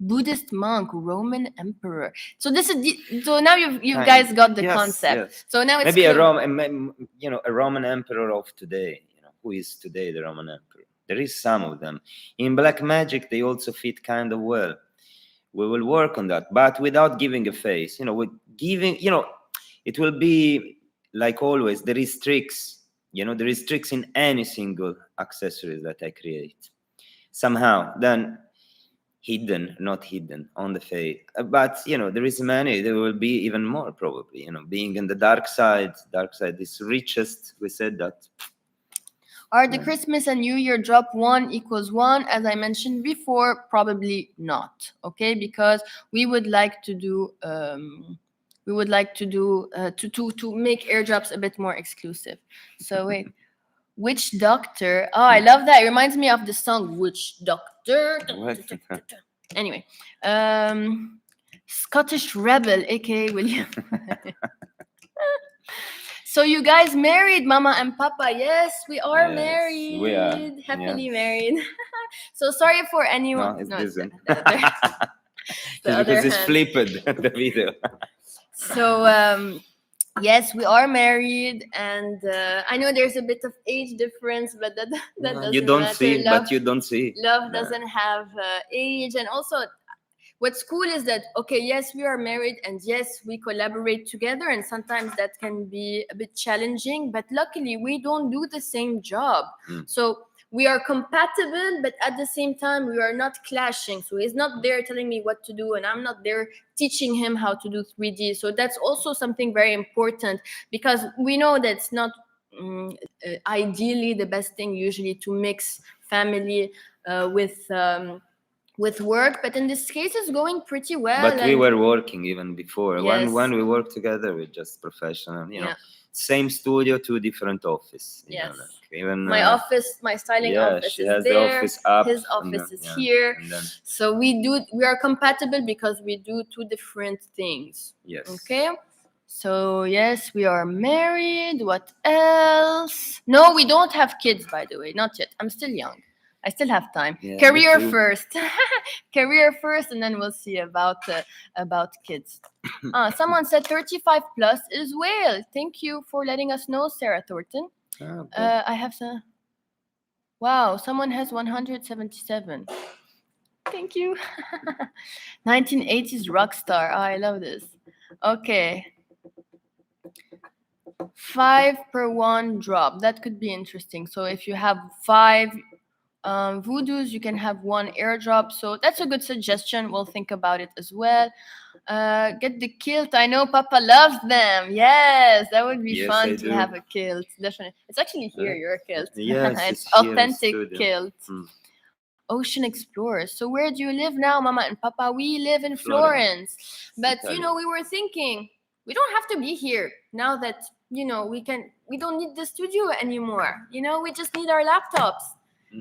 Buddhist monk, Roman emperor. So this is so now you guys got the concept. Yes. So now it's maybe a Roman emperor of today. Who is today the Roman emperor? There is some of them. In black magic, they also fit kind of well. We will work on that, but without giving a face. With giving, it will be like always. There is tricks. There is tricks in any single accessories that I create. Somehow, then hidden, not hidden on the face. But there is many. There will be even more probably. Being in the dark side is richest. We said that. Are the Christmas and New Year drop 1 equals 1? As I mentioned before, probably not. Okay, because we would like to do to make airdrops a bit more exclusive. So wait, which doctor? Oh, I love that. It reminds me of the song Which Doctor. Anyway, Scottish Rebel, aka William. So you guys married, Mama and Papa? Yes, we are married. We are Happily married. So sorry for anyone. No, it isn't. Because it's flipped the video. So yes, we are married, and I know there's a bit of age difference, but that doesn't you don't matter. see, but you don't see. Love doesn't have age, and also what's cool is that, okay, yes, we are married, and yes, we collaborate together, and sometimes that can be a bit challenging, but luckily we don't do the same job. So we are compatible, but at the same time we are not clashing. So he's not there telling me what to do, and I'm not there teaching him how to do 3D. So that's also something very important, because we know that's not ideally the best thing usually to mix family with work, but in this case it's going pretty well. But we were working even before. Yes. When we worked together, we're just professional, same studio, 2 different offices. Yes. Even my office, my styling office she is has there. The office up, his office is here. So we are compatible because we do 2 different things. Yes. Okay. So yes, we are married. What else? No, we don't have kids, by the way. Not yet. I'm still young. I still have time. Yeah, Career first. Career first, and then we'll see about kids. Someone said 35 plus is whale. Thank you for letting us know, Sarah Thornton. Okay. I have some. Wow, someone has 177. Thank you. 1980s rock star. Oh, I love this. Okay. 5 per 1 drop. That could be interesting. So if you have 5 Vuduz, you can have 1 airdrop. So that's a good suggestion. We'll think about it as well. Get the kilt. I know Papa loves them. Yes, that would be fun to have a kilt. Definitely. It's actually here, your kilt. Yes, it's authentic kilt. Ocean Explorers. So where do you live now, Mama and Papa? We live in Florence. But we were thinking we don't have to be here now that we don't need the studio anymore. We just need our laptops.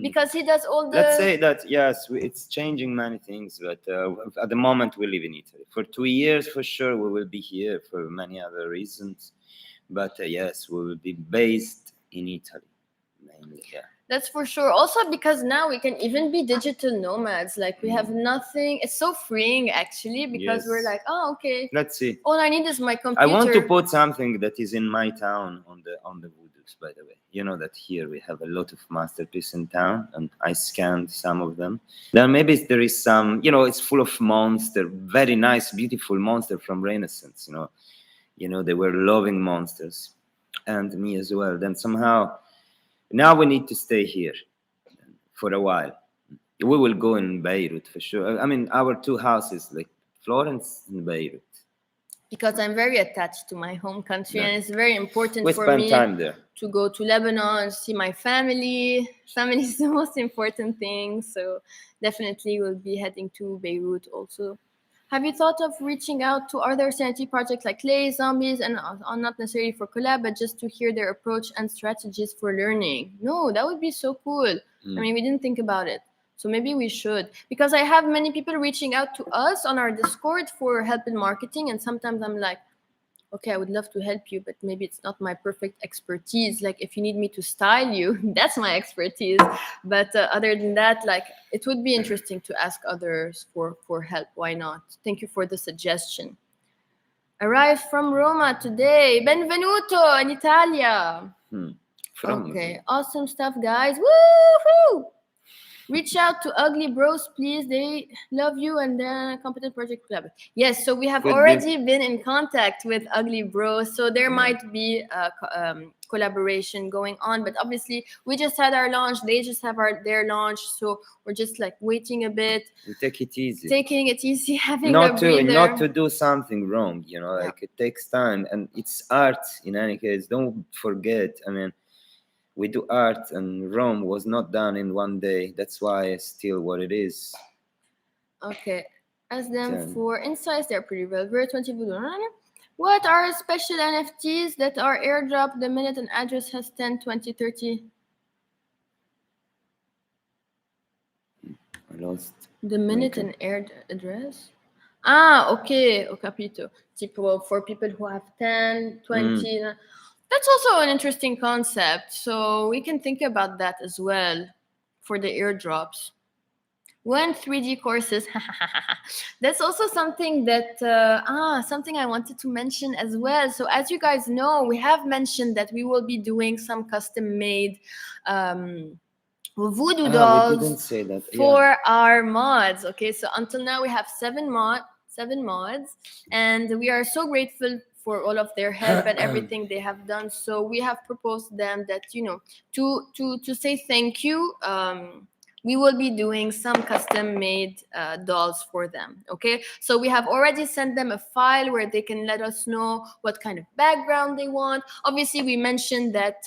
Because he does all the... Let's say that, yes, it's changing many things, but at the moment we live in Italy. For 2 years, for sure, we will be here for many other reasons. But yes, we will be based in Italy, mainly, yeah. That's for sure. Also because now we can even be digital nomads. Like we have nothing. It's so freeing, actually, because we're like, oh, okay. Let's see. All I need is my computer. I want to put something that is in my town on the Vuduz, by the way. You know that here we have a lot of masterpieces in town, and I scanned some of them. Then maybe there is some, it's full of monster, very nice, beautiful monster from Renaissance. They were loving monsters, and me as well. Then somehow. Now we need to stay here for a while. We will go in Beirut for sure. I mean, our 2 houses, like Florence and Beirut. Because I'm very attached to my home country, and it's very important for me me time there. To go to Lebanon, see my family. Family is the most important thing. So definitely we'll be heading to Beirut also. Have you thought of reaching out to other sanity projects like Clay, Zombies, and not necessarily for collab, but just to hear their approach and strategies for learning? No, that would be so cool. I mean, we didn't think about it. So maybe we should. Because I have many people reaching out to us on our Discord for help in marketing. And sometimes I'm like, okay, I would love to help you, but maybe it's not my perfect expertise. Like if you need me to style you, that's my expertise. But other than that, like it would be interesting to ask others for help. Why not? Thank you for the suggestion. Arrived from Roma today. Benvenuto in Italia. Okay, awesome stuff, guys. Woohoo! Reach out to Ugly Bros, please. They love you and then a competent project collab. Yes, so we have Could already been in contact with Ugly Bros, so there Yeah. might be a collaboration going on. But obviously, we just had our launch. They just have their launch, so we're just like waiting a bit, We take it easy. taking it easy, having a Not breather. to do something wrong, you know, Yeah. like it takes time, and it's art in any case. Don't forget. I mean, we do art, and Rome was not done in one day. That's why it's still what it is. Okay. As them Then- for insights, they're pretty well. Very 20 Vudu. What are special NFTs that are airdrop the minute an address has 10, 20, 30? I lost. The minute Okay. an address? Ah, okay. Ho capito. Tipo for people who have 10, 20. That's also an interesting concept. So we can think about that as well for the airdrops. When 3D courses, that's also something that something I wanted to mention as well. So as you guys know, we have mentioned that we will be doing some custom made voodoo We dolls didn't say that. for our mods. Okay, so until now we have seven mods, and we are so grateful for all of their help and everything they have done. So we have proposed them that, you know, to say thank you. We will be doing some custom made dolls for them. Okay, so we have already sent them a file where they can let us know what kind of background they want. Obviously, we mentioned that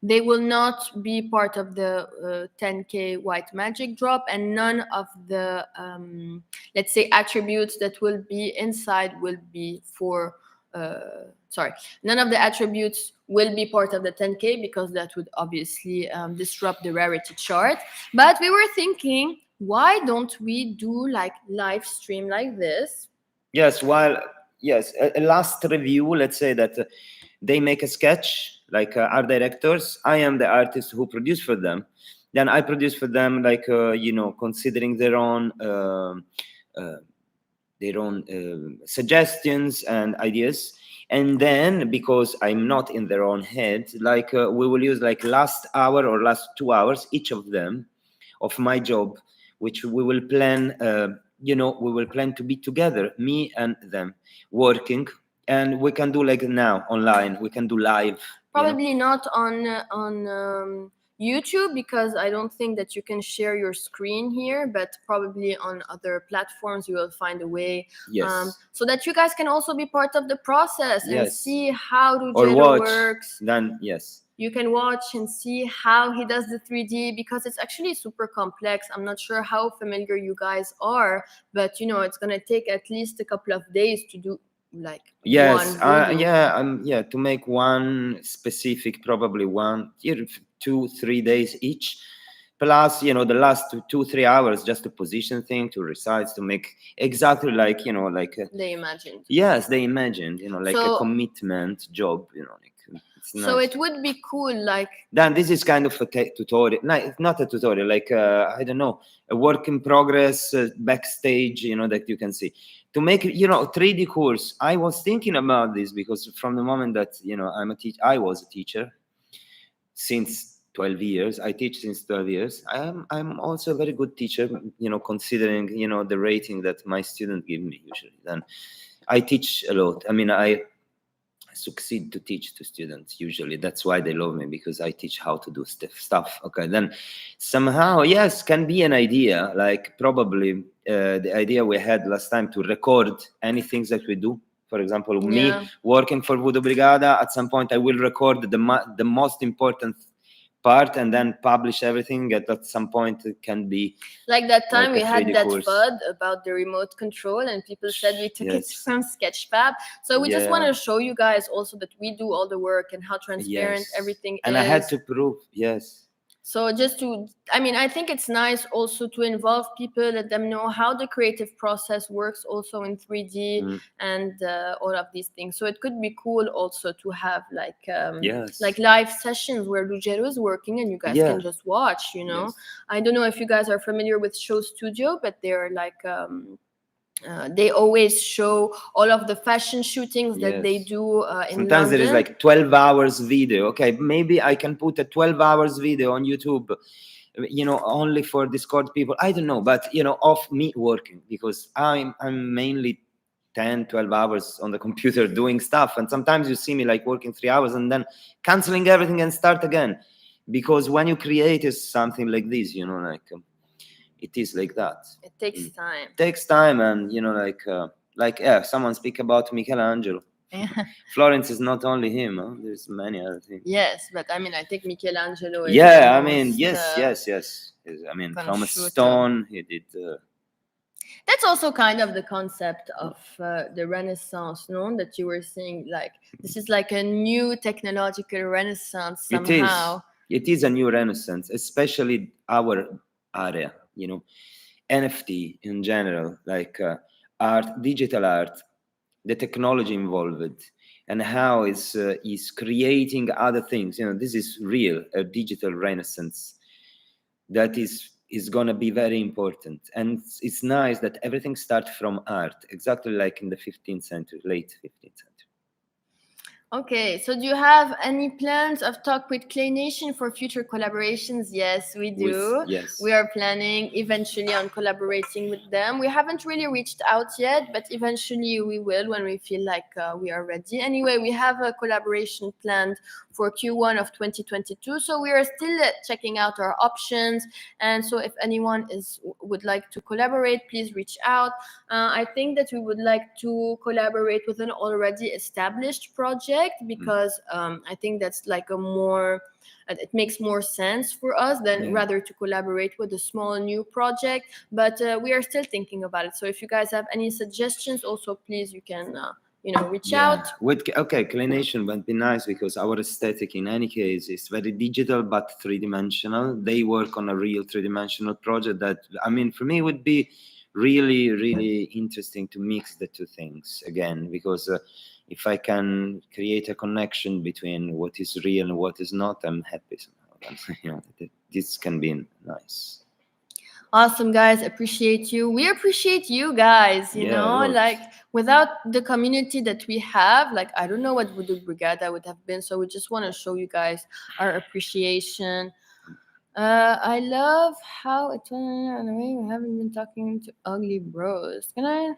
they will not be part of the 10K white magic drop, and none of the let's say attributes that will be inside will be for none of the attributes will be part of the 10K, because that would obviously disrupt the rarity chart. But we were thinking, why don't we do like live stream like this? Yes, a last review. Let's say that they make a sketch, like art directors. I am the artist who produce for them. Then I produce for them, like you know, considering their own suggestions and ideas. And then, because I'm not in their own head, like we will use like last hour or last 2 hours, each of them, of my job, which we will plan. You know, we will plan to be together, me and them, working, and we can do like now online. We can do live. Probably not on YouTube, because I don't think that you can share your screen here, but probably on other platforms you will find a way. Yes. So that you guys can also be part of the process and Yes. see how Or Ruggero watch. works. Then yes. You can watch and see how he does the 3D, because it's actually super complex. I'm not sure how familiar you guys are, but you know, it's gonna take at least a couple of days to do like Yes, one voodoo. to make one specific, probably 2 3 days each, plus, you know, the last 2 3 hours just to position thing, to resize, to make exactly like, you know, like they imagined. Yes, they imagined, you know, like So- a commitment job, you know, like it's nice. So it would be cool, like Then this is kind of a tutorial. No, it's not a tutorial, like I don't know, a work in progress, backstage, you know, that you can see. To make, you know, 3D course. I was thinking about this because from the moment that, you know, I was a teacher since 12 years. I teach since 12 years. I'm also a very good teacher, you know, considering, you know, the rating that my students give me usually. Then I teach a lot. I mean, I succeed to teach to students usually. That's why they love me, because I teach how to do stuff. Okay, then somehow, yes, can be an idea, like probably the idea we had last time to record any things that we do. For example, me working for Vudu Brigada, at some point I will record the most important part and then publish everything. At some point it can be like that time like we a had 3D that course. FUD about the remote control, and people said we took it Yes. from Sketchfab. So we just Yeah. want to show you guys also that we do all the work and how transparent Yes. everything And is. I had to prove, yes. So just to, I mean, I think it's nice also to involve people, let them know how the creative process works also in 3D and all of these things. So it could be cool also to have like Yes. like live sessions where Ruggero is working and you guys can just watch, you know. Yes. I don't know if you guys are familiar with Show Studio, but they're like they always show all of the fashion shootings that they do in Sometimes London. there is like 12 hours video. Okay, maybe I can put a 12 hours video on YouTube you know, only for Discord people. I don't know, but you know, of me working, because I'm mainly 10-12 hours on the computer doing stuff, and sometimes you see me like working 3 hours and then canceling everything and start again, because when you create something like this, you know, like it is like that. It takes time. It takes time, and you know, like yeah, someone speak about Michelangelo. Florence is not only him, huh? There's many other things. Yes, but I mean, I think Michelangelo is yeah, I mean, yes. I mean, kind from of a shooter. stone, he did. That's also kind of the concept of the Renaissance, no? That you were saying, like, this is like a new technological Renaissance somehow. It is a new Renaissance, especially our area, you know, NFT in general, like art, digital art, the technology involved, and how is creating other things. You know, this is real, a digital Renaissance that is going to be very important. And it's nice that everything starts from art, exactly like in the 15th century, late 15th century. Okay, so do you have any plans of talk with Clay Nation for future collaborations? Yes, we do. Yes. We are planning eventually on collaborating with them. We haven't really reached out yet, but eventually we will when we feel like we are ready. Anyway, we have a collaboration planned for Q1 of 2022. So we are still checking out our options. And so if anyone would like to collaborate, please reach out. I think that we would like to collaborate with an already established project, because I think that's like it makes more sense for us than rather to collaborate with a small new project. But we are still thinking about it. So if you guys have any suggestions, also please, you can reach out. Okay, Clay Nation would be nice, because our aesthetic in any case is very digital but three-dimensional. They work on a real three-dimensional project that, I mean, for me would be really, really interesting to mix the two things again, because if I can create a connection between what is real and what is not, I'm happy somehow. You know, this can be nice. Awesome, guys. Appreciate you. We appreciate you guys, you know, like without the community that we have, like, I don't know what Vudu Brigada would have been. So we just want to show you guys our appreciation. I love how it's we haven't been talking to ugly bros. Can I?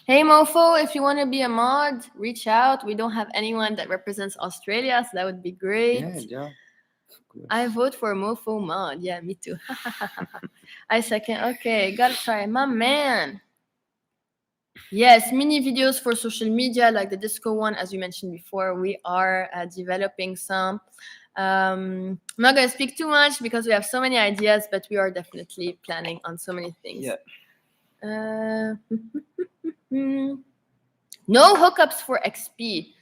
Hey Mofo, if you want to be a mod, reach out. We don't have anyone that represents Australia, so that would be great. Yeah. I vote for Mofo mod. Yeah, me too. I second. Okay, gotta try. My man. Yes, mini videos for social media like the disco one, as you mentioned before. We are developing some. I'm not going to speak too much because we have so many ideas, but we are definitely planning on so many things. Yeah. No hookups for XP.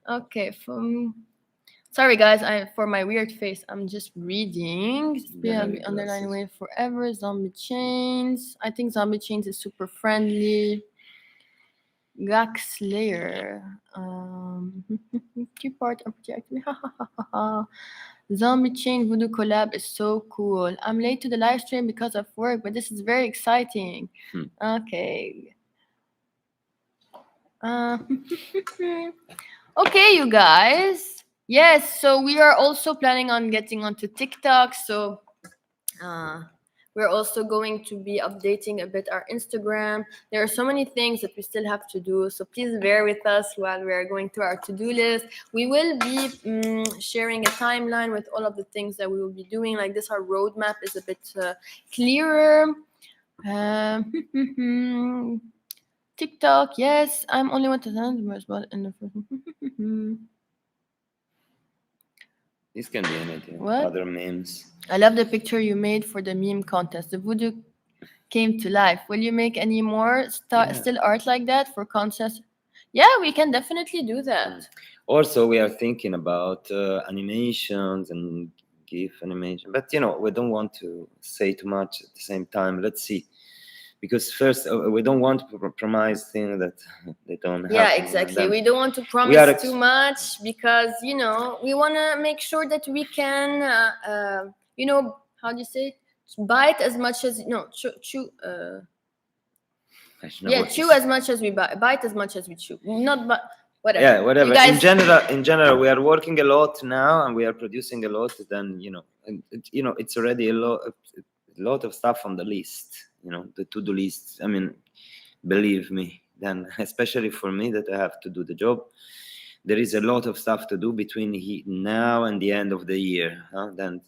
Okay, sorry guys, for my weird face, I'm just reading. Underline wave forever. Zombie chains. I think zombie chains is super friendly. Gak Slayer. Two-part object. Zombie chain Vudu collab is so cool. I'm late to the live stream because of work, but this is very exciting. Okay. Okay, you guys. Yes, so we are also planning on getting onto TikTok. So we're also going to be updating a bit our Instagram. There are so many things that we still have to do. So please bear with us while we are going through our to-do list. We will be sharing a timeline with all of the things that we will be doing. Like this, our roadmap is a bit clearer. TikTok, yes. I'm only 1,000 but in the first. This can be anything. What? Other memes. I love the picture you made for the meme contest. The Vudu came to life. Will you make any more still art like that for contests? Yeah, we can definitely do that. Also, we are thinking about animations and GIF animation, but you know, we don't want to say too much at the same time. Let's see. Because first, we don't want to promise things that they don't have. Yeah, exactly. We don't want to promise too much because, you know, we want to make sure that we can, you know, how do you say it? Bite as much as, chew as much as we bite as much as we chew. Not but whatever. Yeah, whatever. Guys... In general, we are working a lot now and we are producing a lot. Then, you know, and it's already a lot of stuff on the list, the to-do list. I mean, believe me, then especially for me that I have to do the job, there is a lot of stuff to do between now and the end of the year. Then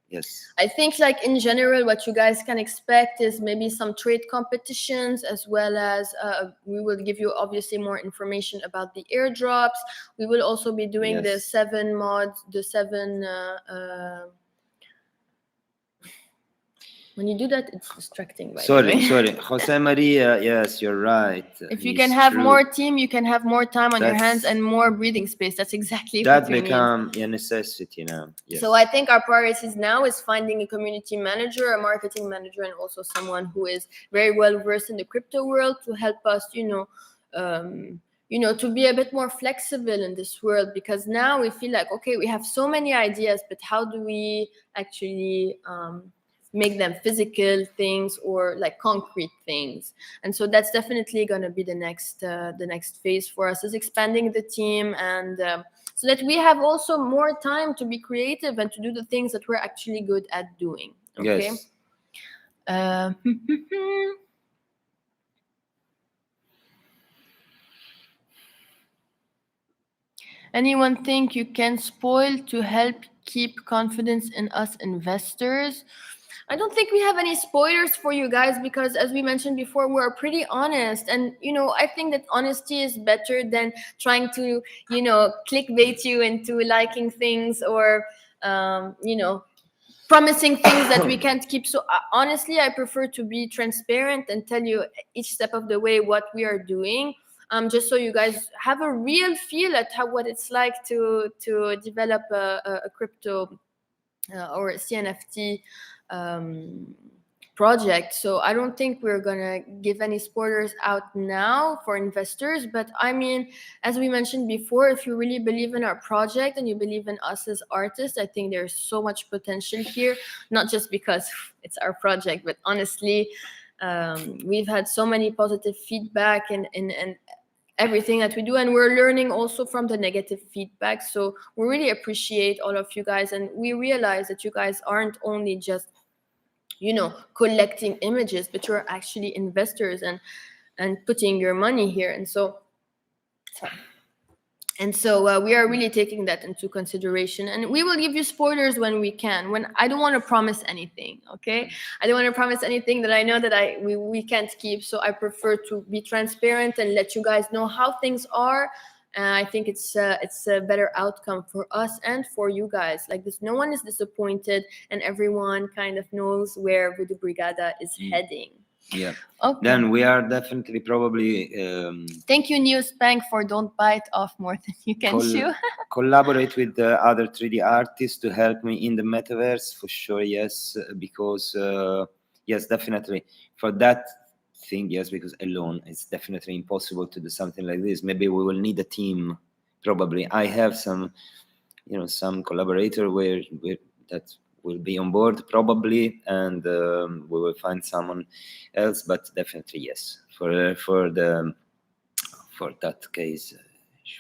yes. I think like in general, what you guys can expect is maybe some trade competitions, as well as we will give you obviously more information about the airdrops. We will also be doing the 7 mods, the 7 when you do that, it's distracting. Sorry, Jose Maria. Yes, you're right. If you can have more team, you can have more time on your hands and more breathing space. That's exactly what we need. That become a necessity now. Yes. So I think our priorities now is finding a community manager, a marketing manager, and also someone who is very well versed in the crypto world to help us, to be a bit more flexible in this world, because now we feel like, okay, we have so many ideas, but how do we actually make them physical things or like concrete things? And so that's definitely going to be the next phase for us, is expanding the team, and so that we have also more time to be creative and to do the things that we're actually good at doing. Okay. Yes. Anyone think you can spoil to help keep confidence in us investors? I don't think we have any spoilers for you guys, because as we mentioned before, we're pretty honest. And, I think that honesty is better than trying to, clickbait you into liking things or, promising things that we can't keep. So honestly, I prefer to be transparent and tell you each step of the way what we are doing. Just so you guys have a real feel at what it's like to develop a crypto or a CNFT project. So I don't think we're gonna give any spoilers out now for investors, but I mean, as we mentioned before, if you really believe in our project and you believe in us as artists, I think there's so much potential here, not just because it's our project, but honestly, we've had so many positive feedback and everything that we do, and we're learning also from the negative feedback. So we really appreciate all of you guys, and we realize that you guys aren't only just collecting images, but you're actually investors and putting your money here. And so we are really taking that into consideration, and we will give you spoilers when we can. When I don't want to promise anything, okay? I don't want to promise anything that I know that we can't keep. So I prefer to be transparent and let you guys know how things are. I think it's a better outcome for us and for you guys. Like this, no one is disappointed, and everyone kind of knows where Vudu Brigada is heading. Yeah. Okay. Then we are definitely probably. Thank you, News Bank, for don't bite off more than you can chew. Collaborate with the other 3D artists to help me in the metaverse for sure. Yes, because yes, definitely for that thing. Yes, because alone it's definitely impossible to do something like this. Maybe we will need a team. Probably I have some, some collaborator where that will be on board probably, and we will find someone else, but definitely yes, for that case,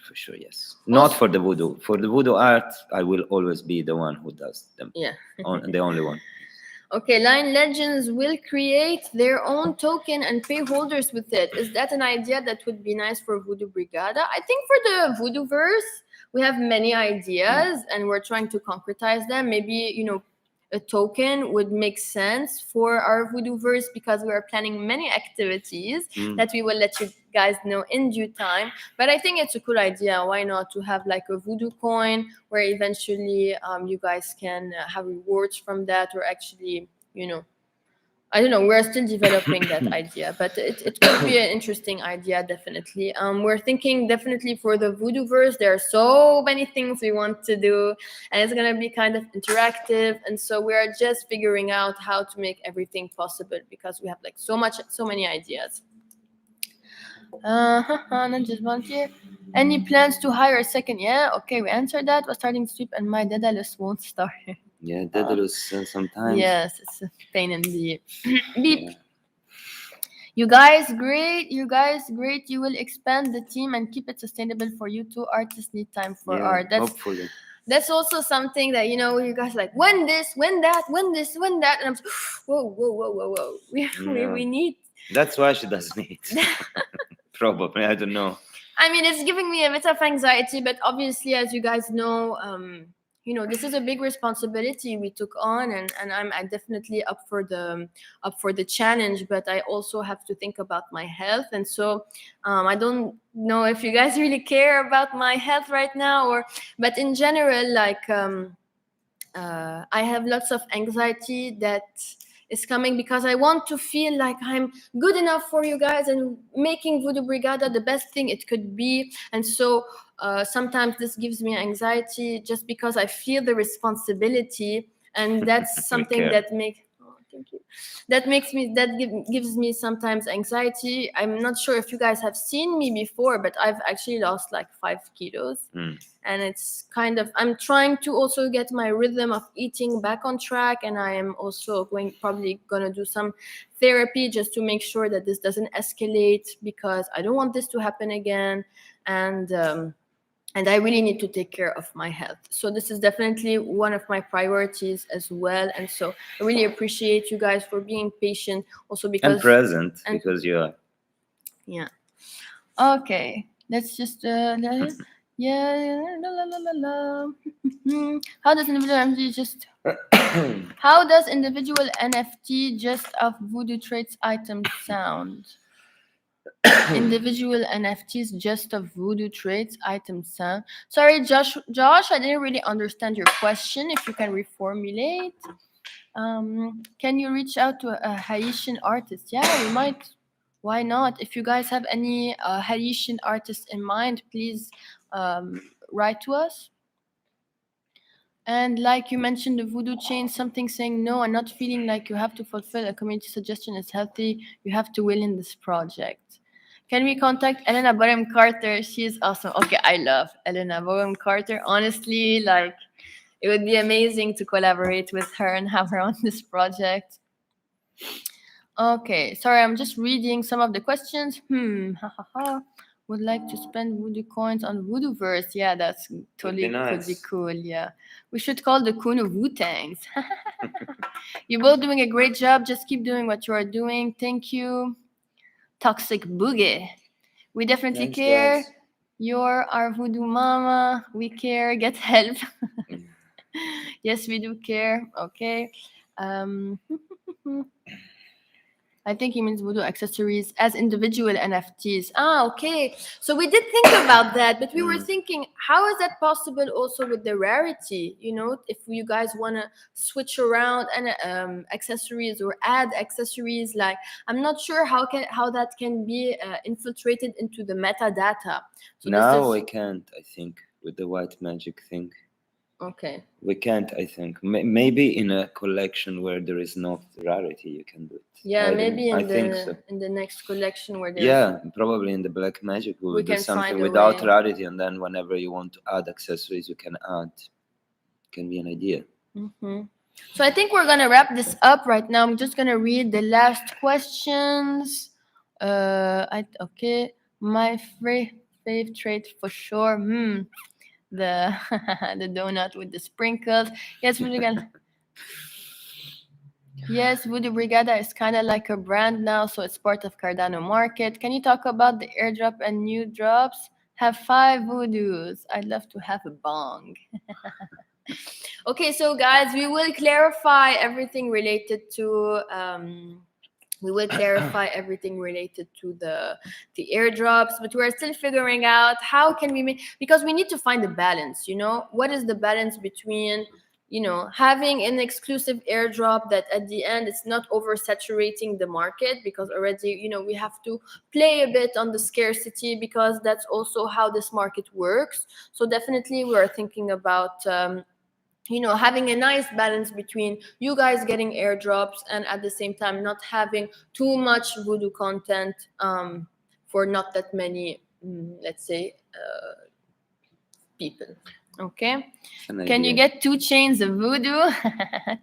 for sure, yes. Not for the Vudu. For the Vudu art, I will always be the one who does them. Yeah. The only one. Okay, Line Legends will create their own token and pay holders with it. Is that an idea that would be nice for Vudu Brigada? I think for the Vuduverse, we have many ideas and we're trying to concretize them. Maybe, a token would make sense for our Vuduverse, because we are planning many activities that we will let you guys know in due time. But I think it's a cool idea. Why not to have like a Vudu coin where eventually you guys can have rewards from that, or actually, I don't know. We're still developing that idea, but it could be an interesting idea, definitely. We're thinking definitely for the Vuduverse, there are so many things we want to do, and it's going to be kind of interactive. And so we are just figuring out how to make everything possible, because we have like so many ideas. Not just volunteer. Any plans to hire a second? Yeah, okay, we answered that. We're starting to sleep and my Daedalus won't start. Yeah, Daedalus sometimes. Yes, it's a pain in the beep. Yeah. You guys great. You will expand the team and keep it sustainable for you too. Artists need time for art. Hopefully. That's also something that, you know, you guys like, when this, when that, when this, when that. And I'm whoa. We need. That's why she doesn't eat. Probably, I don't know. I mean, it's giving me a bit of anxiety, but obviously, as you guys know, you know, this is a big responsibility we took on, and I'm definitely up for the challenge. But I also have to think about my health, and so I don't know if you guys really care about my health right now, but in general, like I have lots of anxiety that is coming because I want to feel like I'm good enough for you guys and making Vudu Brigada the best thing it could be. And so sometimes this gives me anxiety just because I feel the responsibility, and that's something that makes. Thank you. Gives me sometimes anxiety. I'm not sure if you guys have seen me before, but I've actually lost like 5 kilos. And it's kind of, I'm trying to also get my rhythm of eating back on track, and I am also probably gonna do some therapy just to make sure that this doesn't escalate, because I don't want this to happen again, and I really need to take care of my health. So this is definitely one of my priorities as well. And so I really appreciate you guys for being patient, also because and present, because you are. Yeah. Okay. Let's just How does individual NFT just how does individual NFT just of Vudu traits items sound? Individual NFTs just of Vudu traits items sound. Sorry, Josh, I didn't really understand your question. If you can reformulate. Can you reach out to a Haitian artist? Yeah, we might. Why not? If you guys have any Haitian artists in mind, please write to us. And like you mentioned, the Voodoo chain, something saying, no, I'm not feeling like you have to fulfill a community suggestion is healthy. You have to will in this project. Can we contact Elena Bohem Carter? She is awesome. Okay, I love Elena Bohem Carter. Honestly, like, it would be amazing to collaborate with her and have her on this project. Okay, sorry, I'm just reading some of the questions. Would like to spend Voodoo coins on Vuduverse. Yeah, that's totally could be cool. Yeah, we should call the Kuno Wu-Tangs. You're both doing a great job. Just keep doing what you are doing. Thank you. Toxic Boogie. We definitely care. Guys. You're our Vudu Mama. We care. Get help. Yes, we do care. Okay. I think he means Vudu accessories as individual NFTs. Okay. So we did think about that, but we were thinking, how is that possible also with the Rarity? You know, if you guys want to switch around and accessories or add accessories, like, I'm not sure how that can be infiltrated into the metadata. So now I can't, I think, with the white magic thing. Okay. We can't, I think. Maybe in a collection where there is not Rarity, you can do it. Yeah, maybe in the next collection where there's... Yeah, probably in the black magic we do something without Rarity, and then whenever you want to add accessories, you can add. Can be an idea. So I think we're gonna wrap this up right now. I'm just gonna read the last questions. Okay, my fave trait for sure. The the donut with the sprinkles. Yes, Vudu. Yes, Vudu Brigada is kind of like a brand now, so it's part of Cardano market. Can you talk about the airdrop and new drops? Have 5 Vudus. I'd love to have a bong. Okay, so guys, we will clarify everything related to the airdrops, but we're still figuring out how can we make, because we need to find a balance. You know, what is the balance between, you know, having an exclusive airdrop that at the end it's not oversaturating the market, because already, you know, we have to play a bit on the scarcity, because that's also how this market works. So definitely we are thinking about you know, having a nice balance between you guys getting airdrops and at the same time not having too much Vudu content for not that many, let's say, people. Okay. Can you get 2 chains of Vudu?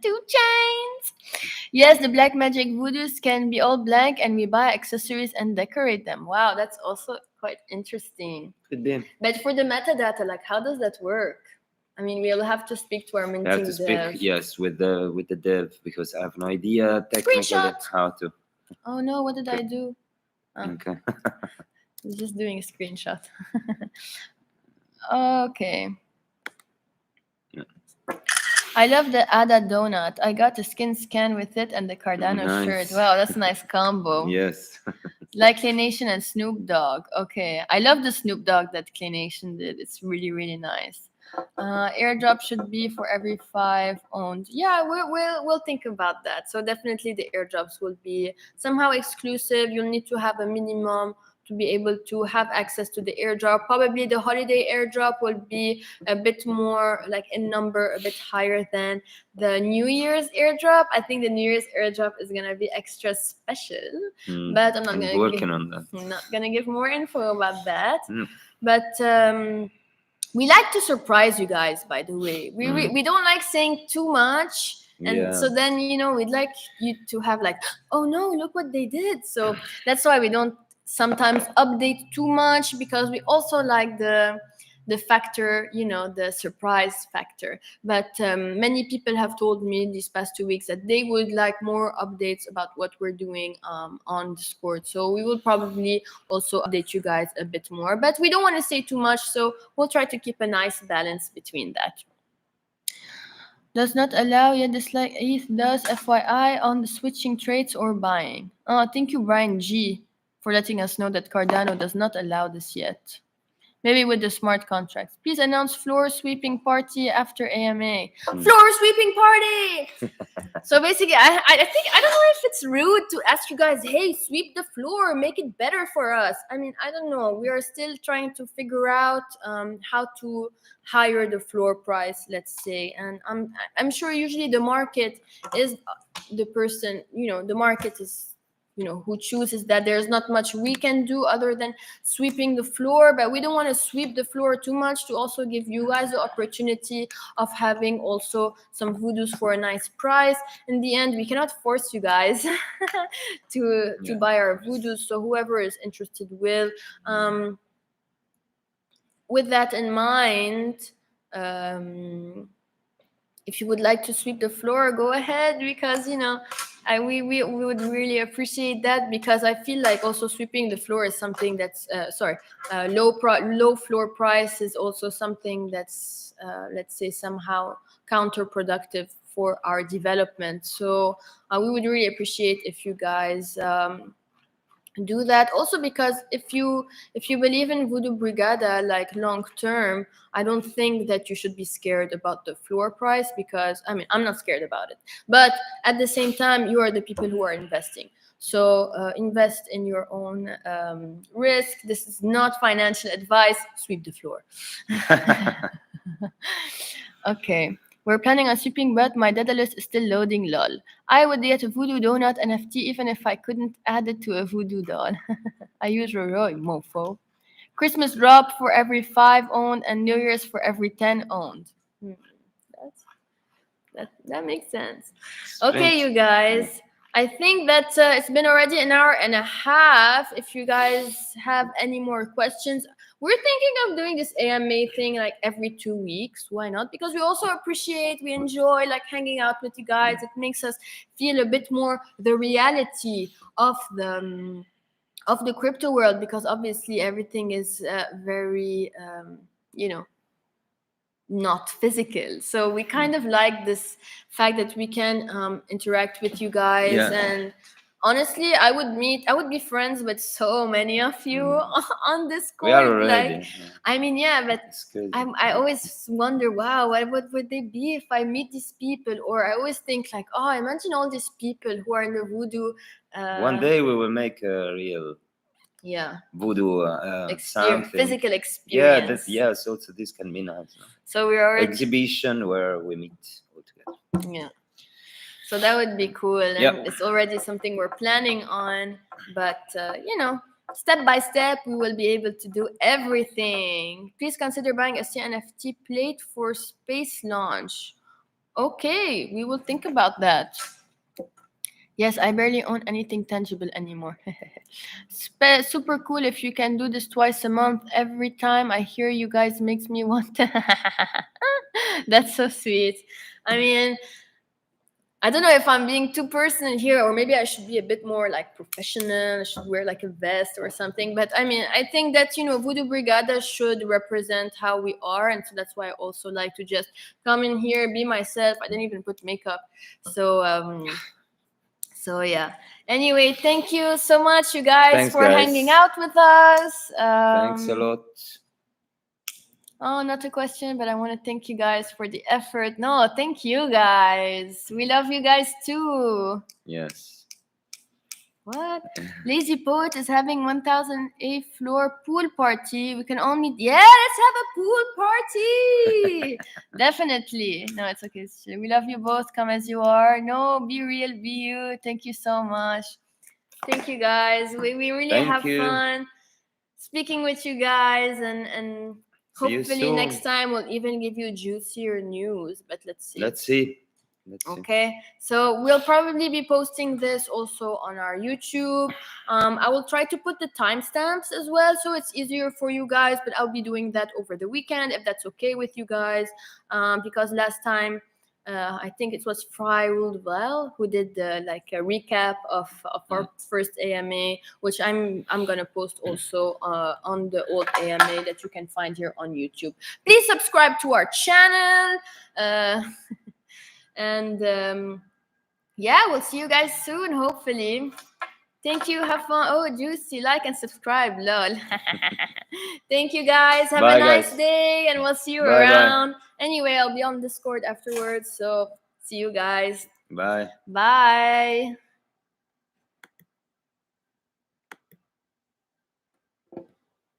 2 chains. Yes, the black magic Vudus can be all blank and we buy accessories and decorate them. Wow, that's also quite interesting. Could be. But for the metadata, like, how does that work? I mean, we'll have to speak to our I minting have to speak, dev. yes, with the dev, because I have no idea technically Screenshot! how to. Oh no, what did I do? Oh. Okay. I was just doing a screenshot. Okay. Yeah. I love the Ada donut. I got a skin scan with it and the Cardano Nice. shirt. Wow, that's a nice combo. Yes. Like Clay Nation and Snoop Dogg. Okay, I love the Snoop Dogg that Clay Nation did. It's really, really nice. Airdrop should be for every 5 owned. Yeah, we'll think about that. So definitely the airdrops will be somehow exclusive. You'll need to have a minimum to be able to have access to the airdrop. Probably the holiday airdrop will be a bit more like in number, a bit higher than the New Year's airdrop. I think the New Year's airdrop is gonna be extra special, but I'm not gonna working on that. I'm not gonna give more info about that. Mm. But we like to surprise you guys, by the way. We don't like saying too much. And so then, you know, we'd like you to have like, oh no, look what they did. So that's why we don't sometimes update too much, because we also like the factor, you know, the surprise factor. But many people have told me these past 2 weeks that they would like more updates about what we're doing on Discord. So we will probably also update you guys a bit more, but we don't want to say too much, so we'll try to keep a nice balance between that. Does not allow yet dislike ETH does, FYI, on the switching trades or buying. Thank you, Brian G, for letting us know that Cardano does not allow this yet. Maybe with the smart contracts. Please announce floor sweeping party after AMA. Floor sweeping party! So basically, I think, I don't know if it's rude to ask you guys, hey, sweep the floor, make it better for us. I mean, I don't know. We are still trying to figure out how to higher the floor price, let's say. And I'm sure usually the market is the person, you know, the market is, you know, who chooses that. There's not much we can do other than sweeping the floor, but we don't want to sweep the floor too much, to also give you guys the opportunity of having also some Vudus for a nice price. In the end, we cannot force you guys to buy our Vudus, so whoever is interested will. With that in mind, if you would like to sweep the floor, go ahead, because, you know, we would really appreciate that, because I feel like also sweeping the floor is something that's low floor price is also something that's let's say somehow counterproductive for our development. So we would really appreciate if you guys do that, also because if you believe in Vudu Brigada like long term, I don't think that you should be scared about the floor price, because I mean, I'm not scared about it, but at the same time, you are the people who are investing. So invest in your own risk. This is not financial advice. Sweep the floor. Okay. We're planning on sweeping, but my Daedalus is still loading, lol. I would get a Vudu Donut NFT even if I couldn't add it to a Vudu doll. I use Rarity, mofo. Christmas drop for every 5 owned and New Year's for every 10 owned. That makes sense. Okay, you guys. I think that it's been already an hour and a half. If you guys have any more questions, we're thinking of doing this AMA thing like every 2 weeks. Why not? Because we also appreciate, we enjoy like hanging out with you guys. It makes us feel a bit more the reality of the crypto world, because obviously everything is very, you know, not physical. So we kind of like this fact that we can interact with you guys. And honestly, I would be friends with so many of you on Discord. We are already. Like, I mean, yeah, but I always wonder, wow, what would they be if I meet these people? Or I always think like, oh, imagine all these people who are in the Vudu. One day we will make a real Vudu physical experience. So this can be nice. So we are exhibition where we meet all together. Yeah. So that would be cool, and it's already something we're planning on. But you know, step by step, we will be able to do everything. Please consider buying a CNFT plate for space launch. Okay, we will think about that. Yes, I barely own anything tangible anymore. Super cool if you can do this twice a month. Every time I hear you guys makes me want to. That's so sweet. I mean, I don't know if I'm being too personal here, or maybe I should be a bit more like professional. I should wear like a vest or something. But I mean, I think that, you know, Vudu Brigada should represent how we are. And so that's why I also like to just come in here, be myself. I didn't even put makeup. So yeah. Anyway, thank you so much, you guys, Thanks, for guys. hanging out with us. Thanks a lot. Oh, not a question, but I want to thank you guys for the effort. No, thank you guys. We love you guys too. Yes. What? Lazy Poet is having 1008th floor pool party. We can all meet. Yeah, let's have a pool party. Definitely. No, it's okay. We love you both. Come as you are. No, be real, be you. Thank you so much. Thank you guys. We really have fun speaking with you guys, and hopefully next time we'll even give you juicier news. But let's see. Let's see. Okay, so we'll probably be posting this also on our YouTube. I will try to put the timestamps as well, so it's easier for you guys, but I'll be doing that over the weekend if that's okay with you guys, because last time I think it was Fry Ruled Well who did the like a recap of our first AMA, which I'm gonna post also on the old AMA that you can find here on YouTube. Please subscribe to our channel. And yeah, we'll see you guys soon, hopefully. Thank you. Have fun. Oh, juicy. Like and subscribe. Lol. Thank you, guys. Have a nice day, and we'll see you around. Anyway, I'll be on Discord afterwards. So see you guys. Bye. Bye.